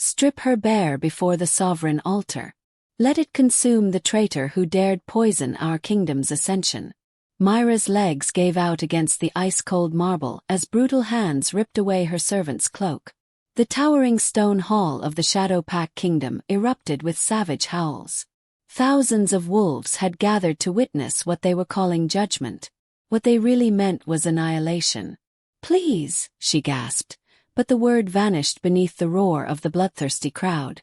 Strip her bare before the sovereign altar. Let it consume the traitor who dared poison our kingdom's ascension. Myra's legs gave out against the ice-cold marble as brutal hands ripped away her servant's cloak. The towering stone hall of the Shadow Pack Kingdom erupted with savage howls. Thousands of wolves had gathered to witness what they were calling judgment. What they really meant was annihilation. "Please," she gasped, but the word vanished beneath the roar of the bloodthirsty crowd.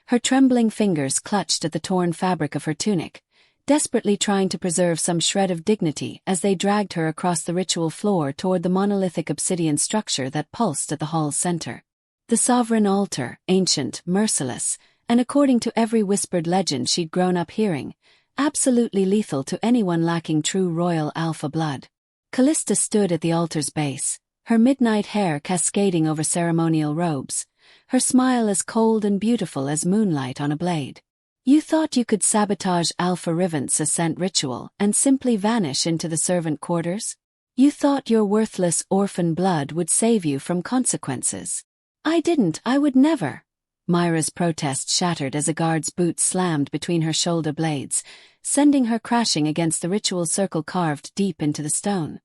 Her trembling fingers clutched at the torn fabric of her tunic, desperately trying to preserve some shred of dignity as they dragged her across the ritual floor toward the monolithic obsidian structure that pulsed at the hall's center. The sovereign altar, ancient, merciless, and according to every whispered legend she'd grown up hearing, absolutely lethal to anyone lacking true royal alpha blood. Callista stood at the altar's base, her midnight hair cascading over ceremonial robes, her smile as cold and beautiful as moonlight on a blade. "You thought you could sabotage Alpha Rivent's ascent ritual and simply vanish into the servant quarters? You thought your worthless orphan blood would save you from consequences. I didn't, I would never." Myra's protest shattered as a guard's boot slammed between her shoulder blades, sending her crashing against the ritual circle carved deep into the stone.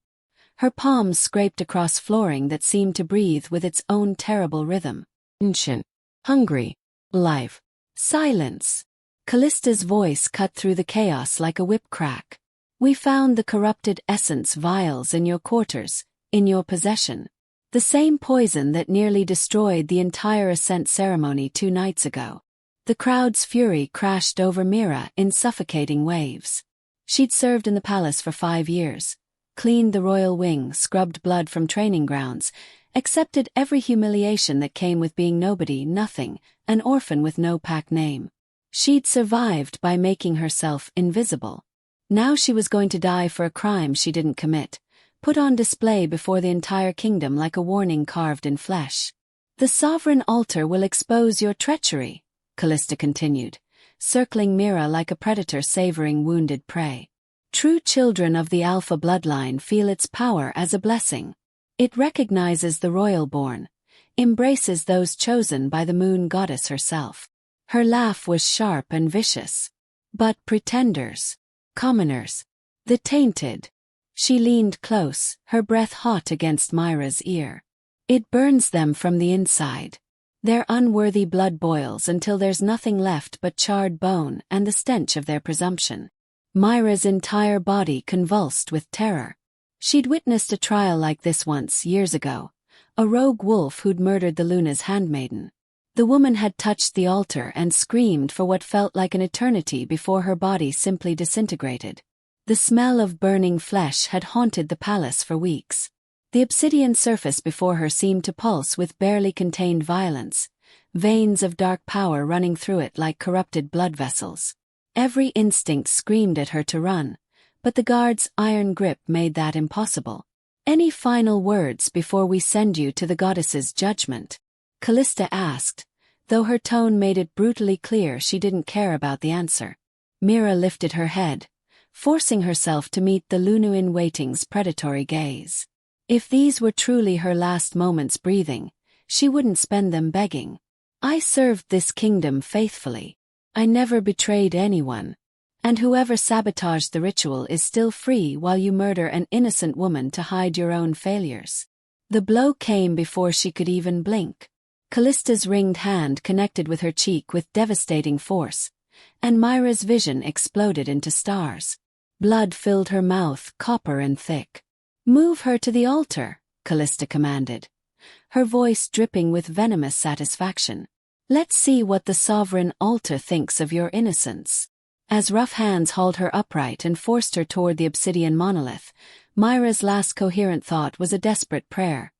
Her palms scraped across flooring that seemed to breathe with its own terrible rhythm. "Ancient. Hungry. Alive. Silence." Callista's voice cut through the chaos like a whip crack. "We found the corrupted essence vials in your quarters, in your possession. The same poison that nearly destroyed the entire ascent ceremony 2 nights ago." The crowd's fury crashed over Mira in suffocating waves. She'd served in the palace for 5 years, cleaned the royal wing, scrubbed blood from training grounds, accepted every humiliation that came with being nobody, nothing, an orphan with no pack name. She'd survived by making herself invisible. Now she was going to die for a crime she didn't commit, put on display before the entire kingdom like a warning carved in flesh. "The sovereign altar will expose your treachery," Callista continued, circling Mira like a predator savoring wounded prey. "True children of the Alpha bloodline feel its power as a blessing. It recognizes the royal-born, embraces those chosen by the moon goddess herself." Her laugh was sharp and vicious. "But pretenders, commoners, the tainted." She leaned close, her breath hot against Myra's ear. "It burns them from the inside. Their unworthy blood boils until there's nothing left but charred bone and the stench of their presumption." Myra's entire body convulsed with terror. She'd witnessed a trial like this once, years ago, a rogue wolf who'd murdered the Luna's handmaiden. The woman had touched the altar and screamed for what felt like an eternity before her body simply disintegrated. The smell of burning flesh had haunted the palace for weeks. The obsidian surface before her seemed to pulse with barely contained violence, veins of dark power running through it like corrupted blood vessels. Every instinct screamed at her to run, but the guard's iron grip made that impossible. "Any final words before we send you to the goddess's judgment?" Callista asked, though her tone made it brutally clear she didn't care about the answer. Mira lifted her head, forcing herself to meet the Lunu-in-waiting's predatory gaze. If these were truly her last moments breathing, she wouldn't spend them begging. "I served this kingdom faithfully. I never betrayed anyone. And whoever sabotaged the ritual is still free while you murder an innocent woman to hide your own failures." The blow came before she could even blink. Callista's ringed hand connected with her cheek with devastating force, and Myra's vision exploded into stars. Blood filled her mouth, copper and thick. "Move her to the altar," Callista commanded, her voice dripping with venomous satisfaction. "Let's see what the sovereign altar thinks of your innocence." As rough hands hauled her upright and forced her toward the obsidian monolith, Myra's last coherent thought was a desperate prayer.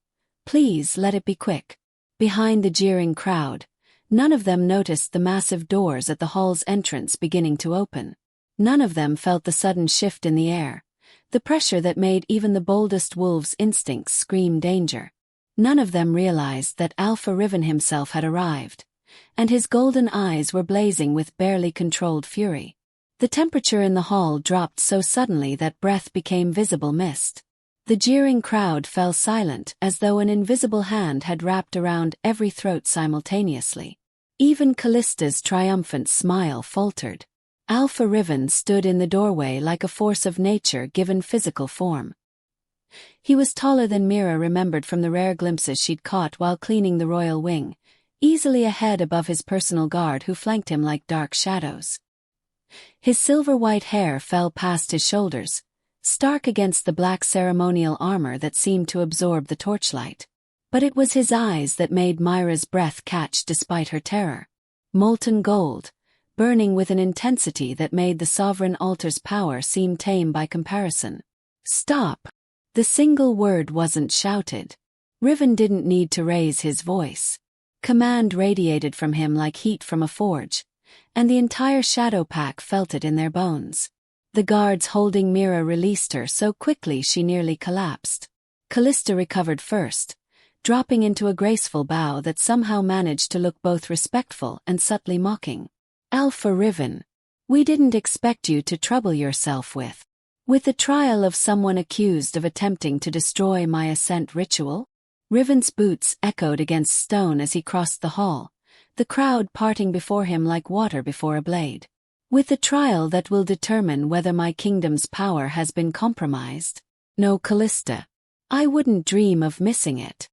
"Please let it be quick." Behind the jeering crowd, none of them noticed the massive doors at the hall's entrance beginning to open. None of them felt the sudden shift in the air, the pressure that made even the boldest wolf's instincts scream danger. None of them realized that Alpha Riven himself had arrived, and his golden eyes were blazing with barely controlled fury. The temperature in the hall dropped so suddenly that breath became visible mist. The jeering crowd fell silent as though an invisible hand had wrapped around every throat simultaneously. Even Callista's triumphant smile faltered. Alpha Riven stood in the doorway like a force of nature given physical form. He was taller than Mira remembered from the rare glimpses she'd caught while cleaning the royal wing, easily a head above his personal guard who flanked him like dark shadows. His silver-white hair fell past his shoulders, stark against the black ceremonial armor that seemed to absorb the torchlight. But it was his eyes that made Myra's breath catch despite her terror. Molten gold, burning with an intensity that made the sovereign altar's power seem tame by comparison. Stop! The single word wasn't shouted. Riven didn't need to raise his voice. Command radiated from him like heat from a forge, and the entire Shadow Pack felt it in their bones. The guards holding Mira released her so quickly she nearly collapsed. Callista recovered first, dropping into a graceful bow that somehow managed to look both respectful and subtly mocking. Alpha Riven, we didn't expect you to trouble yourself with the trial of someone accused of attempting to destroy my ascent ritual? Riven's boots echoed against stone as he crossed the hall, the crowd parting before him like water before a blade. With the trial that will determine whether my kingdom's power has been compromised? No, Callista. I wouldn't dream of missing it.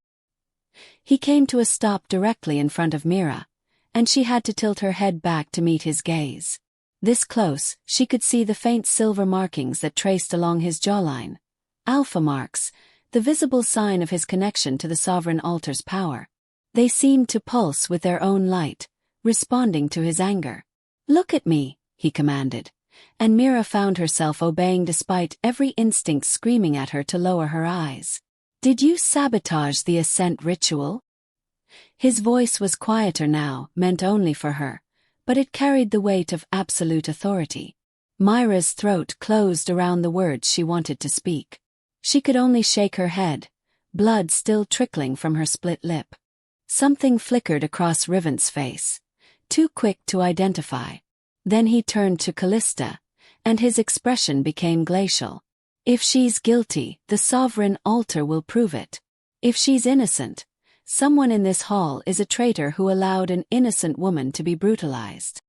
He came to a stop directly in front of Mira, and she had to tilt her head back to meet his gaze. This close, she could see the faint silver markings that traced along his jawline. Alpha marks, the visible sign of his connection to the sovereign altar's power. They seemed to pulse with their own light, responding to his anger. Look at me, he commanded, and Mira found herself obeying despite every instinct screaming at her to lower her eyes. Did you sabotage the ascent ritual? His voice was quieter now, meant only for her, but it carried the weight of absolute authority. Myra's throat closed around the words she wanted to speak. She could only shake her head, blood still trickling from her split lip. Something flickered across Riven's face, too quick to identify. Then he turned to Callista, and his expression became glacial. If she's guilty, the sovereign altar will prove it. If she's innocent, someone in this hall is a traitor who allowed an innocent woman to be brutalized.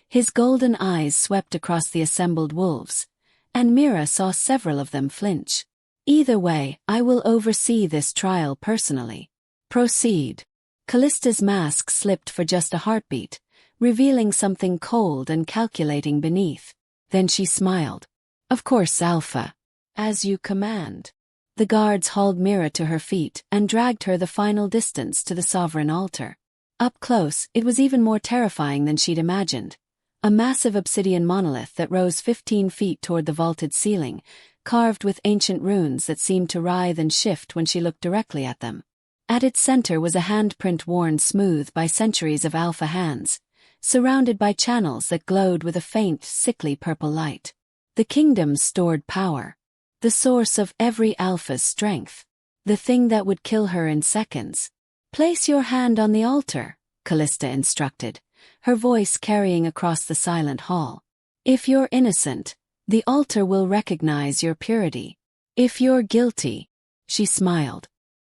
His golden eyes swept across the assembled wolves, and Mira saw several of them flinch. Either way, I will oversee this trial personally. Proceed. Callista's mask slipped for just a heartbeat, revealing something cold and calculating beneath. Then she smiled. Of course, Alpha. As you command. The guards hauled Mira to her feet and dragged her the final distance to the sovereign altar. Up close, it was even more terrifying than she'd imagined. A massive obsidian monolith that rose 15 feet toward the vaulted ceiling, carved with ancient runes that seemed to writhe and shift when she looked directly at them. At its center was a handprint worn smooth by centuries of Alpha hands, surrounded by channels that glowed with a faint, sickly purple light. The kingdom's stored power. The source of every Alpha's strength. The thing that would kill her in seconds. Place your hand on the altar, Callista instructed, her voice carrying across the silent hall. If you're innocent, the altar will recognize your purity. If you're guilty, she smiled.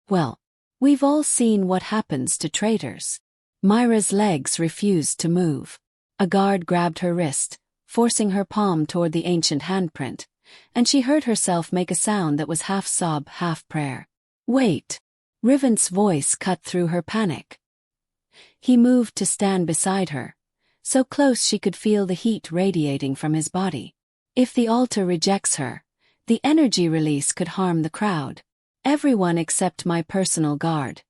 Well, we've all seen what happens to traitors. Myra's legs refused to move. A guard grabbed her wrist, forcing her palm toward the ancient handprint, and she heard herself make a sound that was half sob, half prayer. Wait. Riven's voice cut through her panic. He moved to stand beside her, so close she could feel the heat radiating from his body. If the altar rejects her, the energy release could harm the crowd. Everyone except my personal guard.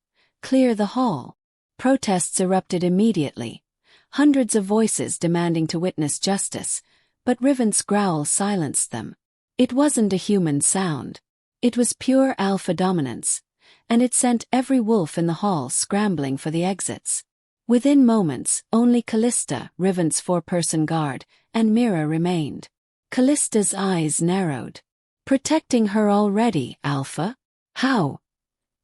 Clear the hall. Protests erupted immediately, hundreds of voices demanding to witness justice, but Riven's growl silenced them. It wasn't a human sound. It was pure alpha dominance, and it sent every wolf in the hall scrambling for the exits. Within moments, only Callista, Riven's four-person guard, and Mira remained. Callista's eyes narrowed. Protecting her already, Alpha? How?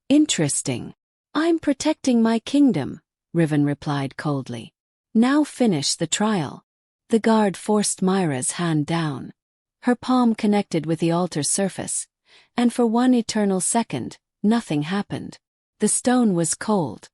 Interesting. I'm protecting my kingdom, Riven replied coldly. Now finish the trial. The guard forced Myra's hand down. Her palm connected with the altar's surface, and for one eternal second, nothing happened. The stone was cold,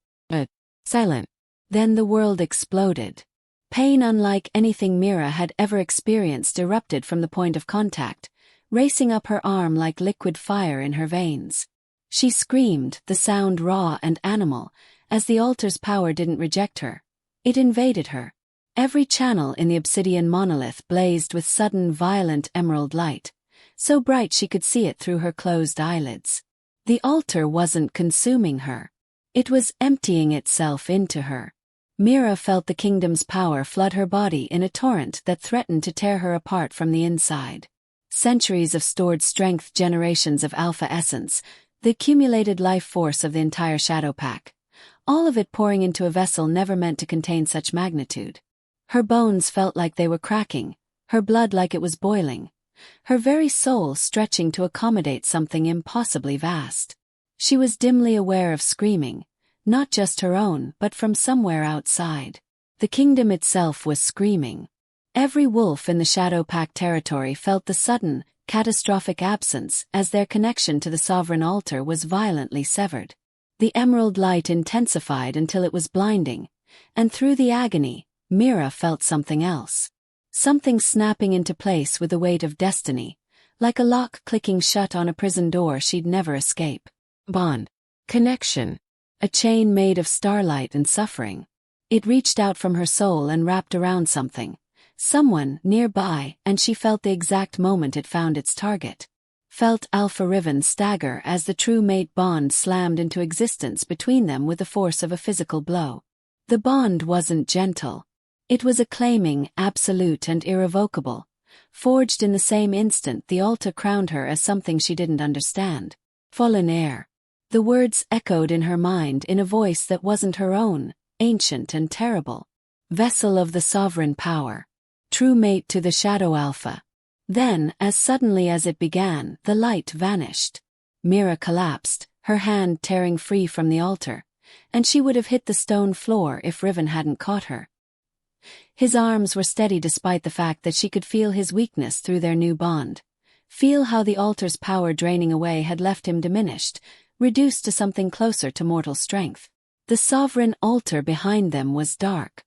silent. Then the world exploded. Pain unlike anything Mira had ever experienced erupted from the point of contact, racing up her arm like liquid fire in her veins. She screamed, the sound raw and animal, as the altar's power didn't reject her. It invaded her. Every channel in the obsidian monolith blazed with sudden violent emerald light, so bright she could see it through her closed eyelids. The altar wasn't consuming her. It was emptying itself into her. Mira felt the kingdom's power flood her body in a torrent that threatened to tear her apart from the inside. Centuries of stored strength, generations of alpha essence, the accumulated life force of the entire Shadow Pack. All of it pouring into a vessel never meant to contain such magnitude. Her bones felt like they were cracking, her blood like it was boiling, her very soul stretching to accommodate something impossibly vast. She was dimly aware of screaming, not just her own but from somewhere outside. The kingdom itself was screaming. Every wolf in the Shadow Pack territory felt the sudden, catastrophic absence as their connection to the sovereign altar was violently severed. The emerald light intensified until it was blinding, and through the agony, Mira felt something else. Something snapping into place with the weight of destiny, like a lock clicking shut on a prison door she'd never escape. Bond. Connection. A chain made of starlight and suffering. It reached out from her soul and wrapped around something. Someone nearby, and she felt the exact moment it found its target. Felt Alpha Riven stagger as the true mate bond slammed into existence between them with the force of a physical blow. The bond wasn't gentle. It was acclaiming, absolute and irrevocable. Forged in the same instant, the altar crowned her as something she didn't understand. Fallen heir. The words echoed in her mind in a voice that wasn't her own, ancient and terrible. Vessel of the sovereign power. True mate to the Shadow Alpha. Then, as suddenly as it began, the light vanished. Mira collapsed, her hand tearing free from the altar, and she would have hit the stone floor if Riven hadn't caught her. His arms were steady despite the fact that she could feel his weakness through their new bond. Feel how the altar's power draining away had left him diminished, reduced to something closer to mortal strength. The sovereign altar behind them was dark.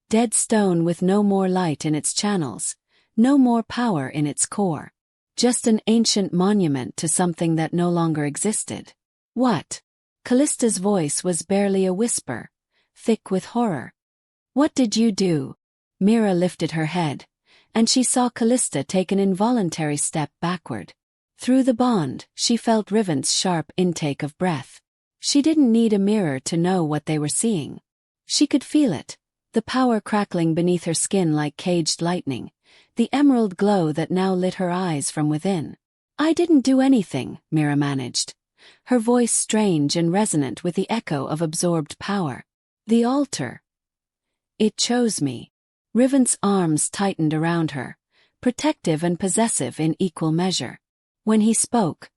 Dead stone with no more light in its channels, no more power in its core. Just an ancient monument to something that no longer existed. What? Callista's voice was barely a whisper, thick with horror. What did you do? Mira lifted her head, and she saw Callista take an involuntary step backward. Through the bond, she felt Riven's sharp intake of breath. She didn't need a mirror to know what they were seeing. She could feel it, the power crackling beneath her skin like caged lightning, the emerald glow that now lit her eyes from within. I didn't do anything, Mira managed, her voice strange and resonant with the echo of absorbed power. The altar. It chose me. Riven's arms tightened around her, protective and possessive in equal measure. When he spoke,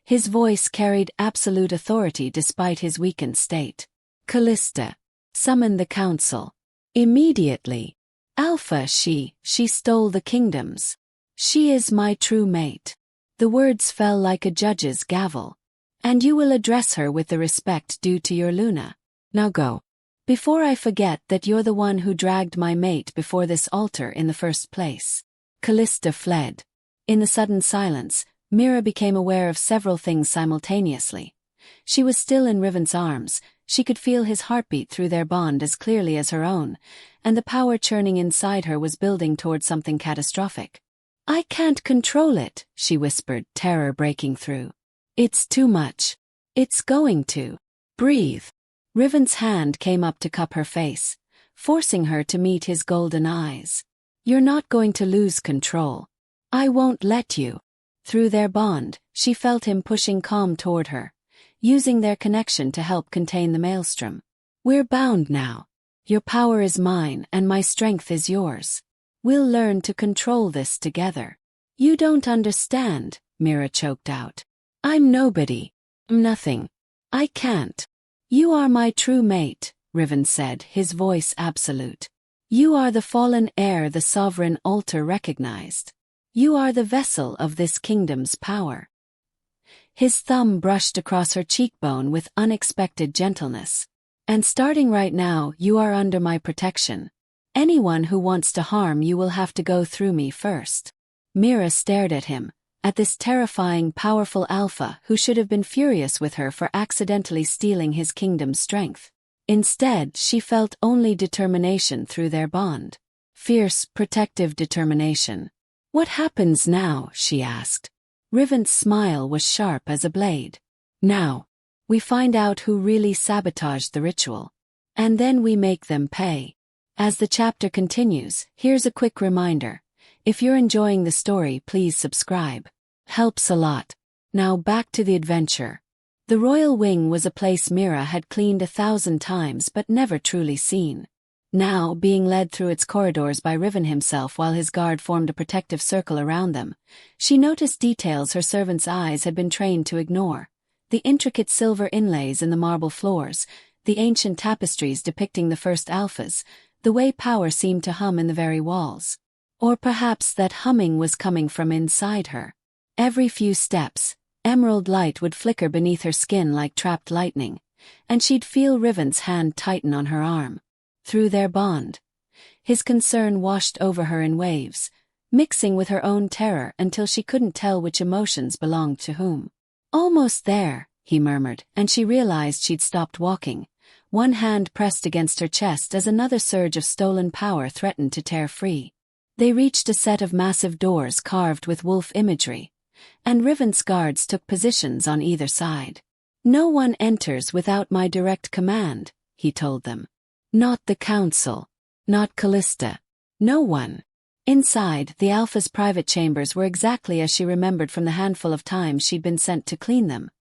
his voice carried absolute authority despite his weakened state. Callista, summon the council. Immediately. Alpha, she stole the kingdoms. She is my true mate. The words fell like a judge's gavel. And you will address her with the respect due to your Luna. Now go. Before I forget that you're the one who dragged my mate before this altar in the first place. Callista fled. In the sudden silence, Mira became aware of several things simultaneously. She was still in Riven's arms, she could feel his heartbeat through their bond as clearly as her own, and the power churning inside her was building towards something catastrophic. I can't control it, she whispered, terror breaking through. It's too much. It's going to. Breathe. Riven's hand came up to cup her face, forcing her to meet his golden eyes. You're not going to lose control. I won't let you. Through their bond, she felt him pushing calm toward her, using their connection to help contain the maelstrom. We're bound now. Your power is mine and my strength is yours. We'll learn to control this together. You don't understand, Mira choked out. I'm nobody. I'm nothing. I can't. You are my true mate, Riven said, his voice absolute. You are the fallen heir the sovereign altar recognized. You are the vessel of this kingdom's power. His thumb brushed across her cheekbone with unexpected gentleness. And starting right now, you are under my protection. Anyone who wants to harm you will have to go through me first." Mira stared at him, at this terrifying, powerful alpha who should have been furious with her for accidentally stealing his kingdom's strength. Instead, she felt only determination through their bond. Fierce, protective determination. "What happens now?" she asked. Riven's smile was sharp as a blade. "Now, we find out who really sabotaged the ritual. And then we make them pay." As the chapter continues, here's a quick reminder. If you're enjoying the story, please subscribe. Helps a lot. Now back to the adventure. The royal wing was a place Mira had cleaned 1,000 times but never truly seen. Now, being led through its corridors by Riven himself while his guard formed a protective circle around them, she noticed details her servant's eyes had been trained to ignore. The intricate silver inlays in the marble floors, the ancient tapestries depicting the first alphas, the way power seemed to hum in the very walls. Or perhaps that humming was coming from inside her. Every few steps, emerald light would flicker beneath her skin like trapped lightning, and she'd feel Riven's hand tighten on her arm. Through their bond, his concern washed over her in waves, mixing with her own terror until she couldn't tell which emotions belonged to whom. "Almost there," he murmured, and she realized she'd stopped walking. One hand pressed against her chest as another surge of stolen power threatened to tear free. They reached a set of massive doors carved with wolf imagery, and Riven's guards took positions on either side. "No one enters without my direct command," he told them. "Not the council. Not Callista. No one." Inside, the Alpha's private chambers were exactly as she remembered from the handful of times she'd been sent to clean them.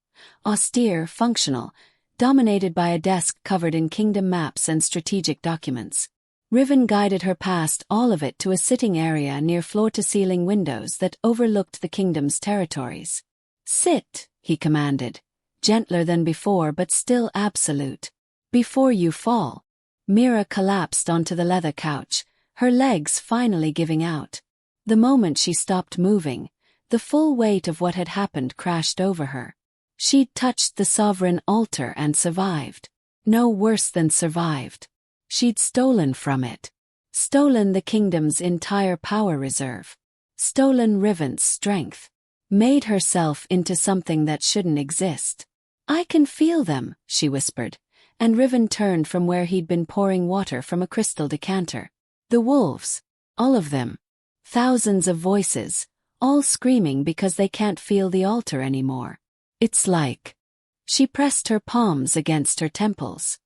Austere, functional, dominated by a desk covered in kingdom maps and strategic documents. Riven guided her past all of it to a sitting area near floor-to-ceiling windows that overlooked the kingdom's territories. "Sit," he commanded, gentler than before but still absolute. "Before you fall." Mira collapsed onto the leather couch, her legs finally giving out. The moment she stopped moving, the full weight of what had happened crashed over her. She'd touched the sovereign altar and survived. No worse than survived. She'd stolen from it. Stolen the kingdom's entire power reserve. Stolen Riven's strength. Made herself into something that shouldn't exist. "I can feel them," she whispered, and Riven turned from where he'd been pouring water from a crystal decanter. The wolves. All of them. Thousands of voices, all screaming because they can't feel the altar anymore. "It's like..." She pressed her palms against her temples.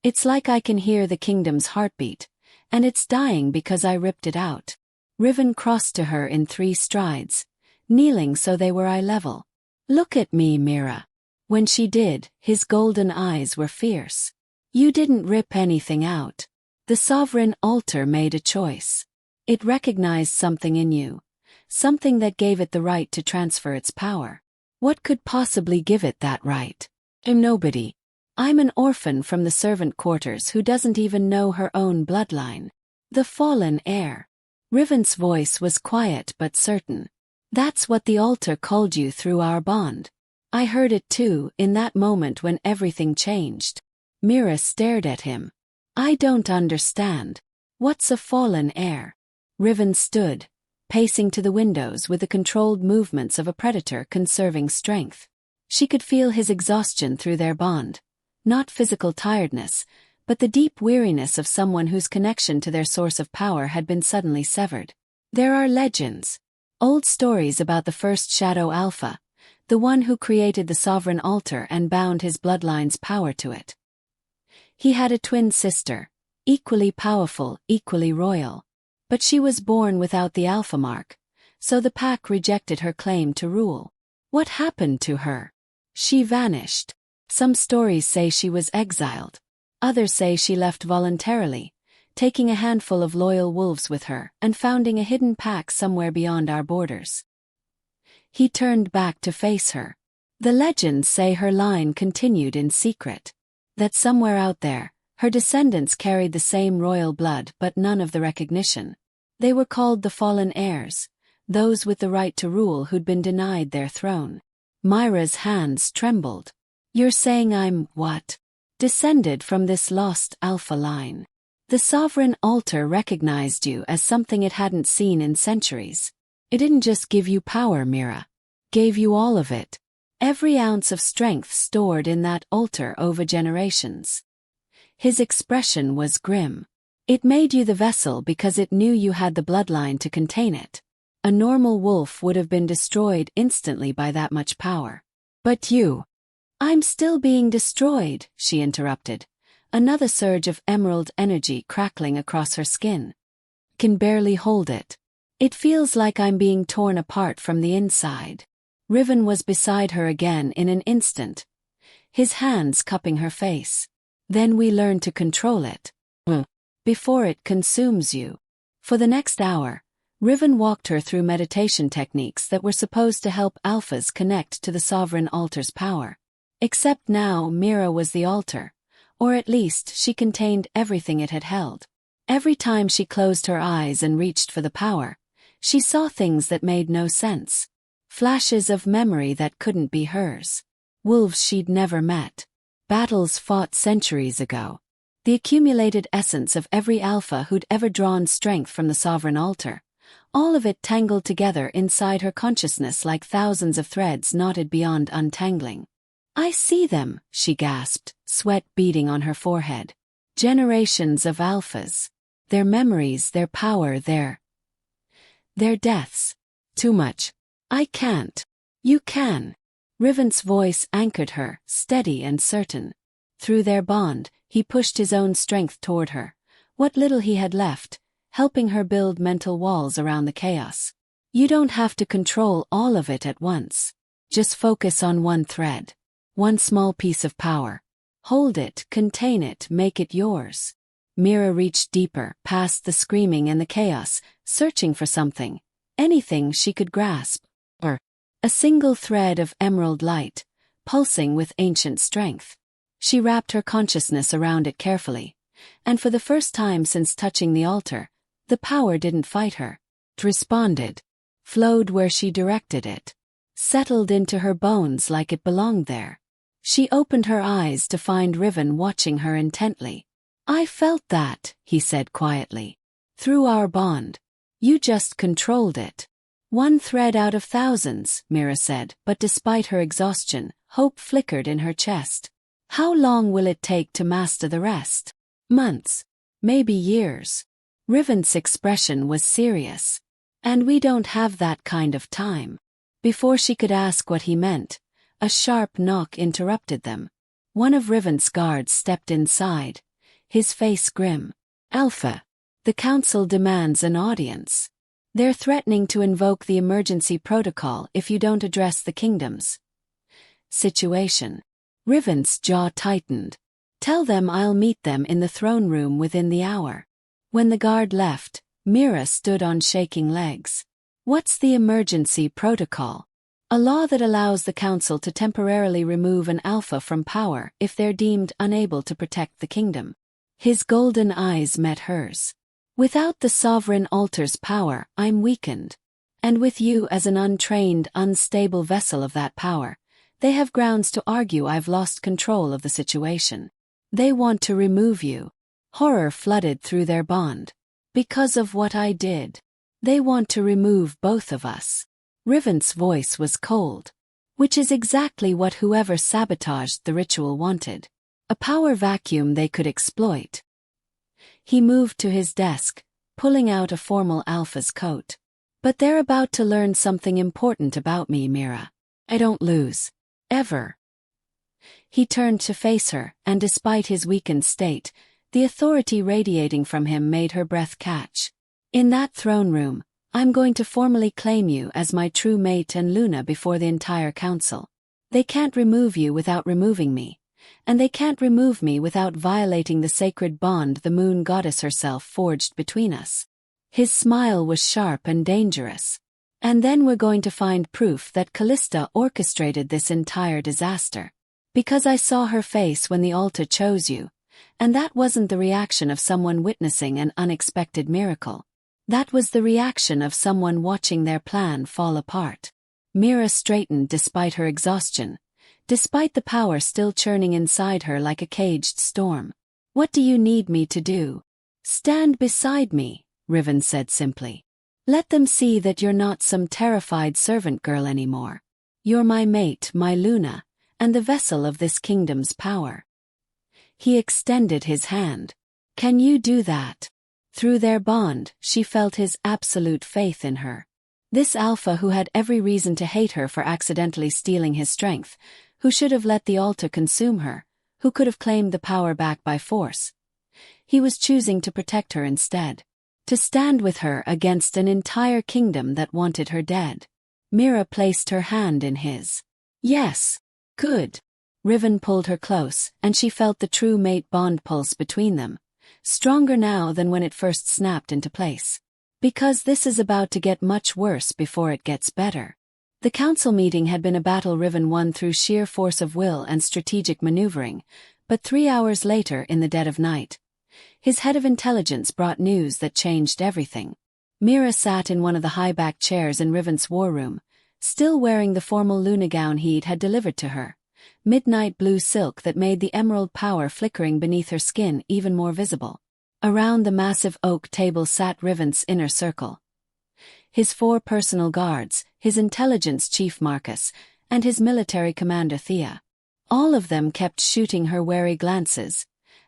"It's like I can hear the kingdom's heartbeat, and it's dying because I ripped it out." Riven crossed to her in 3 strides, kneeling so they were eye level. "Look at me, Mira." When she did, his golden eyes were fierce. "You didn't rip anything out. The sovereign altar made a choice. It recognized something in you, something that gave it the right to transfer its power. What could possibly give it that right? Nobody. I'm an orphan from the servant quarters who doesn't even know her own bloodline. The fallen heir." Riven's voice was quiet but certain. "That's what the altar called you through our bond. I heard it too, in that moment when everything changed." Mira stared at him. "I don't understand. What's a fallen heir?" Riven stood, pacing to the windows with the controlled movements of a predator conserving strength. She could feel his exhaustion through their bond. Not physical tiredness, but the deep weariness of someone whose connection to their source of power had been suddenly severed. There are legends. Old stories about the first Shadow Alpha, the one who created the sovereign altar and bound his bloodline's power to it. He had a twin sister, equally powerful, equally royal. But she was born without the alpha mark, so the pack rejected her claim to rule. What happened to her? She vanished. Some stories say she was exiled. Others say she left voluntarily, taking a handful of loyal wolves with her and founding a hidden pack somewhere beyond our borders. He turned back to face her. The legends say her line continued in secret. That somewhere out there, her descendants carried the same royal blood but none of the recognition. They were called the fallen heirs, those with the right to rule who'd been denied their throne. Myra's hands trembled. "You're saying I'm what?" descended from this lost alpha line. The sovereign altar recognized you as something it hadn't seen in centuries. It didn't just give you power, Mira. Gave you all of it. Every ounce of strength stored in that altar over generations. His expression was grim. It made you the vessel because it knew you had the bloodline to contain it. A normal wolf would have been destroyed instantly by that much power. But you... I'm still being destroyed, she interrupted, another surge of emerald energy crackling across her skin. Can barely hold it. It feels like I'm being torn apart from the inside. Riven was beside her again in an instant, his hands cupping her face. Then we learn to control it. Before it consumes you. For the next hour, Riven walked her through meditation techniques that were supposed to help alphas connect to the sovereign altar's power. Except now Mira was the altar, or at least she contained everything it had held. Every time she closed her eyes and reached for the power, she saw things that made no sense. Flashes of memory that couldn't be hers. Wolves she'd never met. Battles fought centuries ago. The accumulated essence of every alpha who'd ever drawn strength from the sovereign altar. All of it tangled together inside her consciousness like thousands of threads knotted beyond untangling. I see them, she gasped, sweat beading on her forehead. Generations of alphas. Their memories, their power, their deaths. Too much. I can't. You can. Riven's voice anchored her, steady and certain. Through their bond, he pushed his own strength toward her, what little he had left, helping her build mental walls around the chaos. You don't have to control all of it at once. Just focus on one thread. One small piece of power. Hold it, contain it, make it yours. Mira reached deeper, past the screaming and the chaos, searching for something. Anything she could grasp. A single thread of emerald light, pulsing with ancient strength. She wrapped her consciousness around it carefully, and for the first time since touching the altar, the power didn't fight her. It responded, flowed where she directed it, settled into her bones like it belonged there. She opened her eyes to find Riven watching her intently. I felt that, he said quietly. Through our bond. You just controlled it. One thread out of thousands, Mira said, but despite her exhaustion, hope flickered in her chest. How long will it take to master the rest? Months. Maybe years. Riven's expression was serious. And we don't have that kind of time. Before she could ask what he meant, a sharp knock interrupted them. One of Riven's guards stepped inside, his face grim. Alpha. The council demands an audience. They're threatening to invoke the emergency protocol if you don't address the kingdom's situation. Riven's jaw tightened. Tell them I'll meet them in the throne room within the hour. When the guard left, Mira stood on shaking legs. What's the emergency protocol? A law that allows the council to temporarily remove an alpha from power if they're deemed unable to protect the kingdom. His golden eyes met hers. Without the sovereign altar's power, I'm weakened. And with you as an untrained, unstable vessel of that power, they have grounds to argue I've lost control of the situation. They want to remove you. Horror flooded through their bond. Because of what I did. They want to remove both of us. Riven's voice was cold. Which is exactly what whoever sabotaged the ritual wanted. A power vacuum they could exploit. He moved to his desk, pulling out a formal alpha's coat. But they're about to learn something important about me, Mira. I don't lose. Ever. He turned to face her, and despite his weakened state, the authority radiating from him made her breath catch. In that throne room, I'm going to formally claim you as my true mate and Luna before the entire council. They can't remove you without removing me. And they can't remove me without violating the sacred bond the moon goddess herself forged between us. His smile was sharp and dangerous. And then we're going to find proof that Callista orchestrated this entire disaster. Because I saw her face when the altar chose you, and that wasn't the reaction of someone witnessing an unexpected miracle. That was the reaction of someone watching their plan fall apart. Mira straightened despite her exhaustion, despite the power still churning inside her like a caged storm. "What do you need me to do?" "Stand beside me," Riven said simply. "Let them see that you're not some terrified servant girl anymore. You're my mate, my Luna, and the vessel of this kingdom's power." He extended his hand. "Can you do that?" Through their bond, she felt his absolute faith in her. This alpha who had every reason to hate her for accidentally stealing his strength, who should have let the altar consume her, who could have claimed the power back by force. He was choosing to protect her instead. To stand with her against an entire kingdom that wanted her dead. Mira placed her hand in his. "Yes. Good." Riven pulled her close, and she felt the true mate bond pulse between them, stronger now than when it first snapped into place. Because this is about to get much worse before it gets better. The council meeting had been a battle Riven won through sheer force of will and strategic maneuvering, but 3 hours later in the dead of night, his head of intelligence brought news that changed everything. Mira sat in one of the high-backed chairs in Riven's war room, still wearing the formal Luna gown he'd had delivered to her, midnight blue silk that made the emerald power flickering beneath her skin even more visible. Around the massive oak table sat Riven's inner circle. His 4 personal guards, his intelligence chief Marcus, and his military commander Thea. All of them kept shooting her wary glances,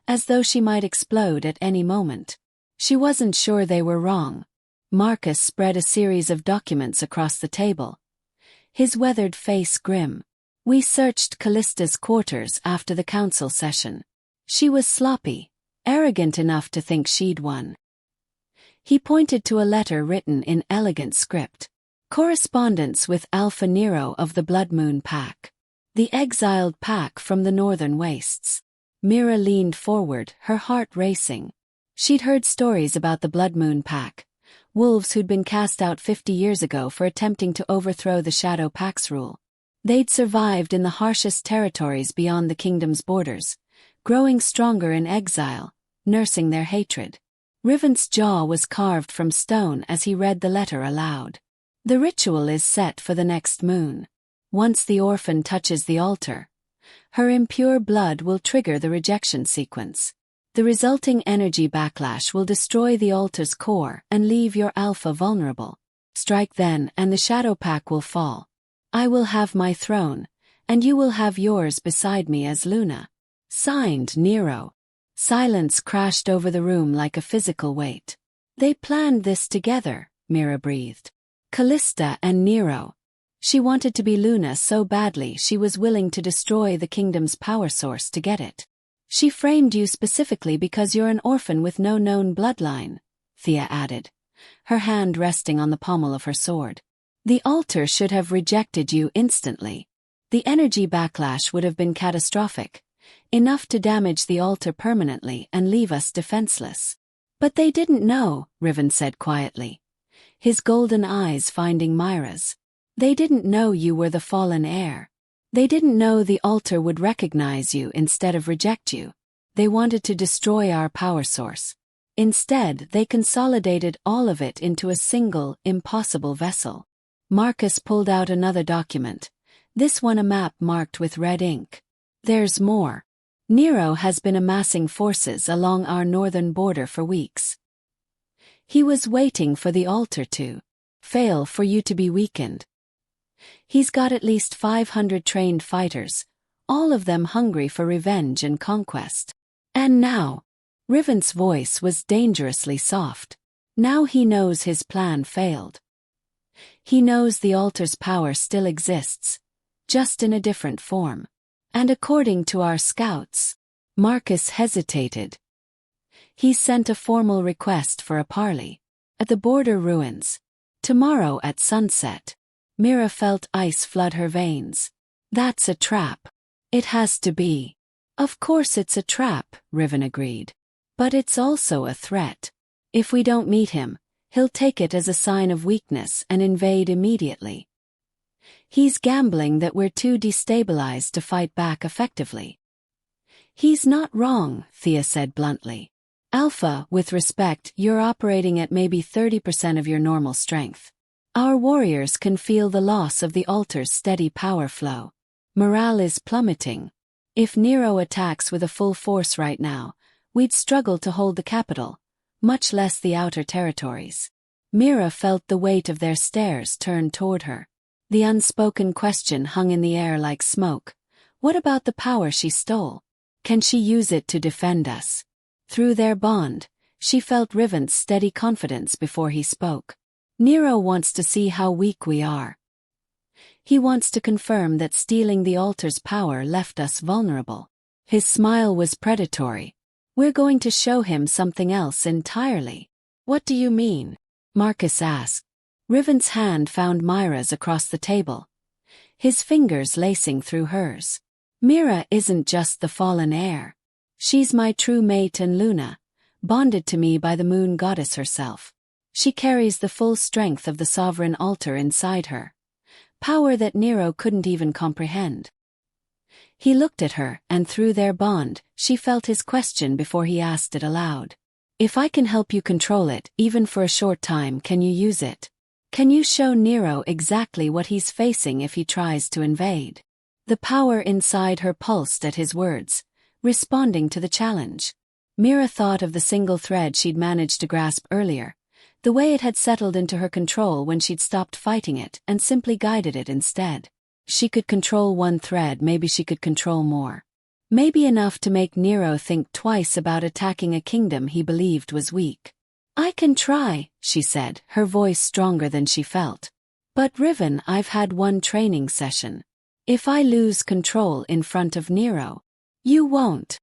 as though she might explode at any moment. She wasn't sure they were wrong. Marcus spread a series of documents across the table, his weathered face grim. "We searched Callista's quarters after the council session. She was sloppy, arrogant enough to think she'd won." He pointed to a letter written in elegant script. "Correspondence with Alpha Nero of the Blood Moon Pack. The exiled pack from the northern wastes." Mira leaned forward, her heart racing. She'd heard stories about the Blood Moon Pack, wolves who'd been cast out 50 years ago for attempting to overthrow the Shadow Pack's rule. They'd survived in the harshest territories beyond the kingdom's borders, growing stronger in exile, nursing their hatred. Riven's jaw was carved from stone as he read the letter aloud. "The ritual is set for the next moon. Once the orphan touches the altar, her impure blood will trigger the rejection sequence. The resulting energy backlash will destroy the altar's core and leave your alpha vulnerable. Strike then and the Shadow Pack will fall. I will have my throne, and you will have yours beside me as Luna. Signed, Nero." Silence crashed over the room like a physical weight. "They planned this together," Mira breathed. "Callista and Nero. She wanted to be Luna so badly she was willing to destroy the kingdom's power source to get it. She framed you specifically because you're an orphan with no known bloodline," Thea added, her hand resting on the pommel of her sword. "The altar should have rejected you instantly. The energy backlash would have been catastrophic, enough to damage the altar permanently and leave us defenseless." "But they didn't know," Riven said quietly, his golden eyes finding Myra's. "They didn't know you were the fallen heir. They didn't know the altar would recognize you instead of reject you. They wanted to destroy our power source. Instead, they consolidated all of it into a single, impossible vessel." Marcus pulled out another document, this one a map marked with red ink. "There's more. Nero has been amassing forces along our northern border for weeks. He was waiting for the altar to fail for you to be weakened. He's got at least 500 trained fighters, all of them hungry for revenge and conquest. And now," Riven's voice was dangerously soft, "now he knows his plan failed. He knows the altar's power still exists, just in a different form. And according to our scouts," Marcus hesitated. "He sent a formal request for a parley at the border ruins tomorrow at sunset." Mira felt ice flood her veins. "That's a trap. It has to be." "Of course it's a trap," Riven agreed. "But it's also a threat. If we don't meet him, he'll take it as a sign of weakness and invade immediately. He's gambling that we're too destabilized to fight back effectively." "He's not wrong," Thea said bluntly. "Alpha, with respect, you're operating at maybe 30% of your normal strength. Our warriors can feel the loss of the altar's steady power flow. Morale is plummeting. If Nero attacks with a full force right now, we'd struggle to hold the capital, much less the outer territories. Mira felt the weight of their stares turn toward her. The unspoken question hung in the air like smoke. What about the power she stole? Can she use it to defend us? Through their bond, she felt Riven's steady confidence before he spoke. Nero wants to see how weak we are. He wants to confirm that stealing the altar's power left us vulnerable. His smile was predatory. We're going to show him something else entirely. What do you mean? Marcus asked. Riven's hand found Myra's across the table, his fingers lacing through hers. Mira isn't just the fallen heir. She's my true mate and Luna, bonded to me by the moon goddess herself. She carries the full strength of the sovereign altar inside her, power that Nero couldn't even comprehend. He looked at her, and through their bond, she felt his question before he asked it aloud. If I can help you control it, even for a short time, can you use it? Can you show Nero exactly what he's facing if he tries to invade? The power inside her pulsed at his words, responding to the challenge. Mira thought of the single thread she'd managed to grasp earlier, the way it had settled into her control when she'd stopped fighting it and simply guided it instead. She could control one thread, maybe she could control more. Maybe enough to make Nero think twice about attacking a kingdom he believed was weak. I can try, she said, her voice stronger than she felt. But Riven, I've had one training session. If I lose control in front of Nero, you won't.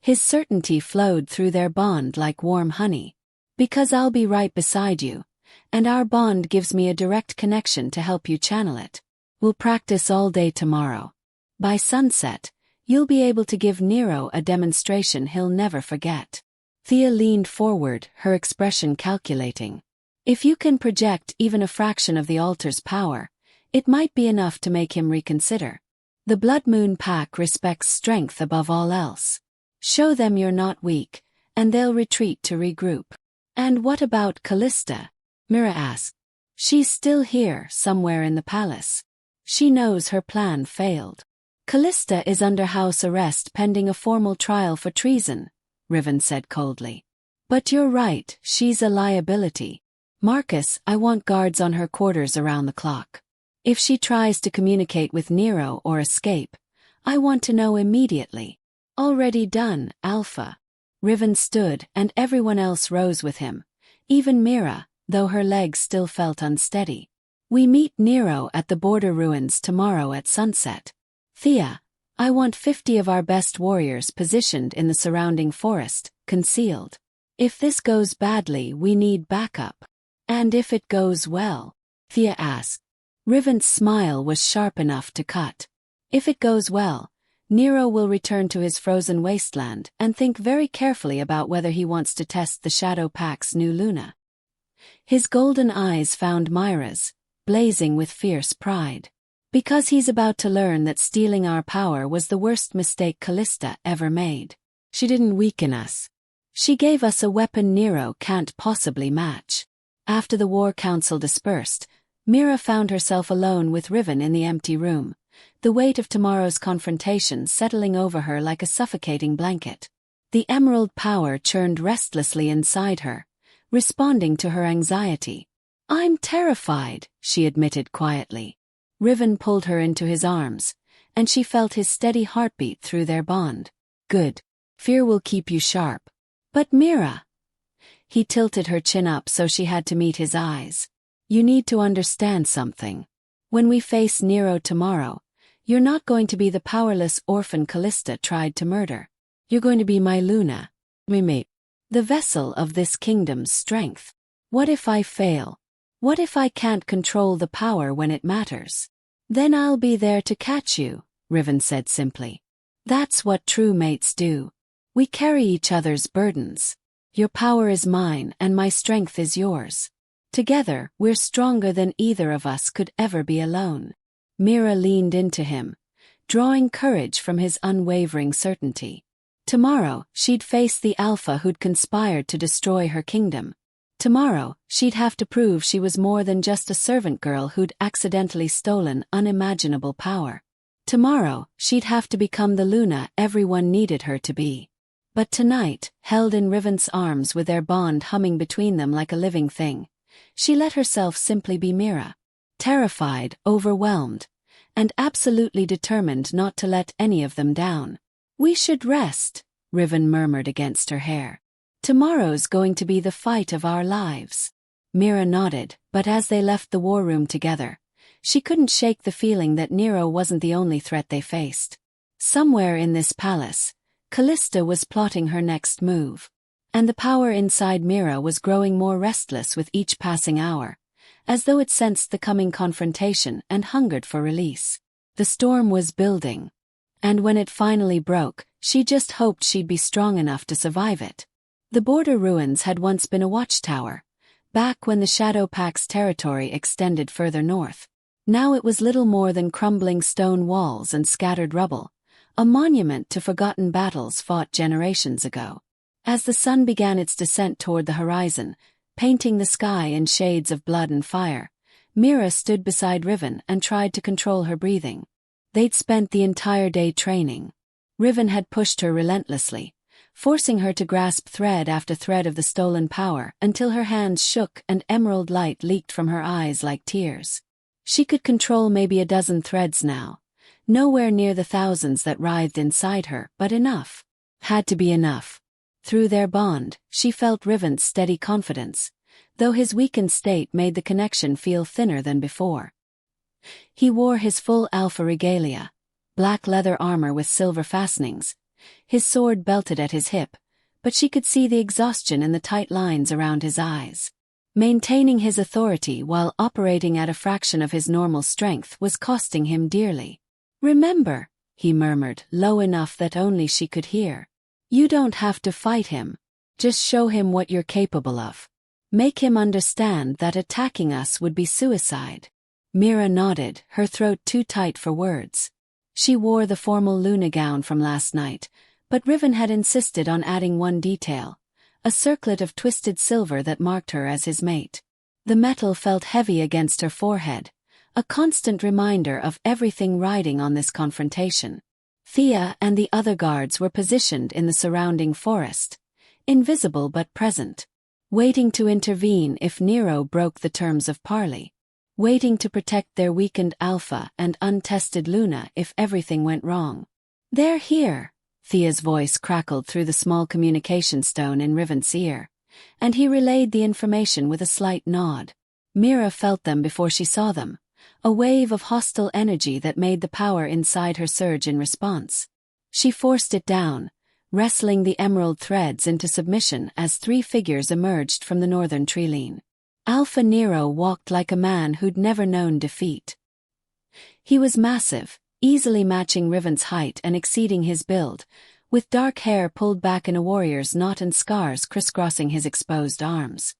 His certainty flowed through their bond like warm honey. Because I'll be right beside you, and our bond gives me a direct connection to help you channel it. We'll practice all day tomorrow. By sunset, you'll be able to give Nero a demonstration he'll never forget. Thea leaned forward, her expression calculating. If you can project even a fraction of the altar's power, it might be enough to make him reconsider. The Blood Moon Pack respects strength above all else. Show them you're not weak, and they'll retreat to regroup. And what about Callista? Mira asked. She's still here, somewhere in the palace. She knows her plan failed. Callista is under house arrest pending a formal trial for treason, Riven said coldly. But you're right, she's a liability. Marcus, I want guards on her quarters around the clock. If she tries to communicate with Nero or escape, I want to know immediately. Already done, Alpha. Riven stood, and everyone else rose with him, even Mira, though her legs still felt unsteady. We meet Nero at the border ruins tomorrow at sunset. Thea, I want 50 of our best warriors positioned in the surrounding forest, concealed. If this goes badly, we need backup. And if it goes well? Thea asked. Riven's smile was sharp enough to cut. If it goes well, Nero will return to his frozen wasteland and think very carefully about whether he wants to test the Shadow Pack's new Luna. His golden eyes found Myra's, blazing with fierce pride. Because he's about to learn that stealing our power was the worst mistake Callista ever made. She didn't weaken us. She gave us a weapon Nero can't possibly match. After the War Council dispersed, Mira found herself alone with Riven in the empty room, the weight of tomorrow's confrontation settling over her like a suffocating blanket. The emerald power churned restlessly inside her, responding to her anxiety. I'm terrified, she admitted quietly. Riven pulled her into his arms, and she felt his steady heartbeat through their bond. Good. Fear will keep you sharp. But Mira. He tilted her chin up so she had to meet his eyes. You need to understand something. When we face Nero tomorrow, you're not going to be the powerless orphan Callista tried to murder. You're going to be my Luna, Mimi, the vessel of this kingdom's strength. What if I fail? What if I can't control the power when it matters? Then I'll be there to catch you, Riven said simply. That's what true mates do. We carry each other's burdens. Your power is mine and my strength is yours. Together, we're stronger than either of us could ever be alone. Mira leaned into him, drawing courage from his unwavering certainty. Tomorrow, she'd face the Alpha who'd conspired to destroy her kingdom. Tomorrow, she'd have to prove she was more than just a servant girl who'd accidentally stolen unimaginable power. Tomorrow, she'd have to become the Luna everyone needed her to be. But tonight, held in Riven's arms with their bond humming between them like a living thing, she let herself simply be Mira. Terrified, overwhelmed, and absolutely determined not to let any of them down. "We should rest," Riven murmured against her hair. "Tomorrow's going to be the fight of our lives." Mira nodded, but as they left the war room together, she couldn't shake the feeling that Nero wasn't the only threat they faced. Somewhere in this palace, Callista was plotting her next move. And the power inside Mira was growing more restless with each passing hour, as though it sensed the coming confrontation and hungered for release. The storm was building. And when it finally broke, she just hoped she'd be strong enough to survive it. The border ruins had once been a watchtower, back when the Shadow Pack's territory extended further north. Now it was little more than crumbling stone walls and scattered rubble, a monument to forgotten battles fought generations ago. As the sun began its descent toward the horizon, painting the sky in shades of blood and fire, Mira stood beside Riven and tried to control her breathing. They'd spent the entire day training. Riven had pushed her relentlessly, forcing her to grasp thread after thread of the stolen power until her hands shook and emerald light leaked from her eyes like tears. She could control maybe a dozen threads now, nowhere near the thousands that writhed inside her, but enough. Had to be enough. Through their bond, she felt Riven's steady confidence, though his weakened state made the connection feel thinner than before. He wore his full alpha regalia, black leather armor with silver fastenings, his sword belted at his hip, but she could see the exhaustion in the tight lines around his eyes. Maintaining his authority while operating at a fraction of his normal strength was costing him dearly. "Remember," he murmured, low enough that only she could hear. "You don't have to fight him. Just show him what you're capable of. Make him understand that attacking us would be suicide." Mira nodded, her throat too tight for words. She wore the formal Luna gown from last night, but Riven had insisted on adding one detail, a circlet of twisted silver that marked her as his mate. The metal felt heavy against her forehead, a constant reminder of everything riding on this confrontation. Thea and the other guards were positioned in the surrounding forest, invisible but present, waiting to intervene if Nero broke the terms of parley, waiting to protect their weakened Alpha and untested Luna if everything went wrong. "They're here," Thea's voice crackled through the small communication stone in Riven's ear, and he relayed the information with a slight nod. Mira felt them before she saw them, a wave of hostile energy that made the power inside her surge in response. She forced it down, wrestling the emerald threads into submission as three figures emerged from the northern treeline. Alpha Nero walked like a man who'd never known defeat. He was massive, easily matching Riven's height and exceeding his build, with dark hair pulled back in a warrior's knot and scars crisscrossing his exposed arms.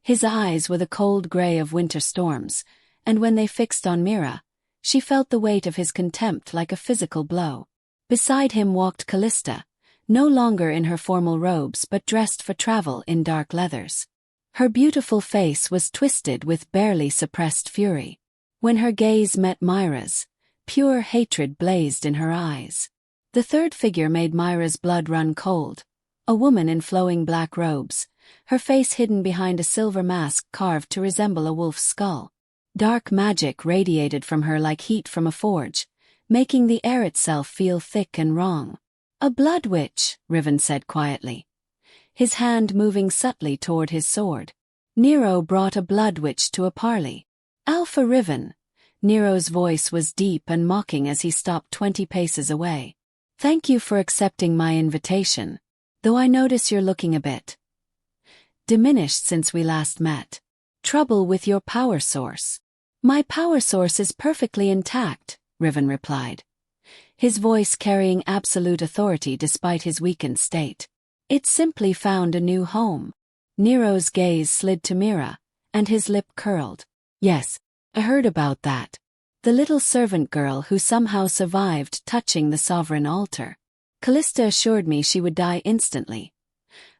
His eyes were the cold gray of winter storms, and when they fixed on Mira, she felt the weight of his contempt like a physical blow. Beside him walked Callista, no longer in her formal robes but dressed for travel in dark leathers. Her beautiful face was twisted with barely suppressed fury. When her gaze met Myra's, pure hatred blazed in her eyes. The third figure made Myra's blood run cold, a woman in flowing black robes, her face hidden behind a silver mask carved to resemble a wolf's skull. Dark magic radiated from her like heat from a forge, making the air itself feel thick and wrong. "A blood witch," Riven said quietly, his hand moving subtly toward his sword. Nero brought a blood witch to a parley. "Alpha Riven." Nero's voice was deep and mocking as he stopped 20 paces away. "Thank you for accepting my invitation, though I notice you're looking a bit diminished since we last met. Trouble with your power source." "My power source is perfectly intact," Riven replied, his voice carrying absolute authority despite his weakened state. "It simply found a new home." Nero's gaze slid to Mira, and his lip curled. "Yes, I heard about that. The little servant girl who somehow survived touching the sovereign altar. Callista assured me she would die instantly.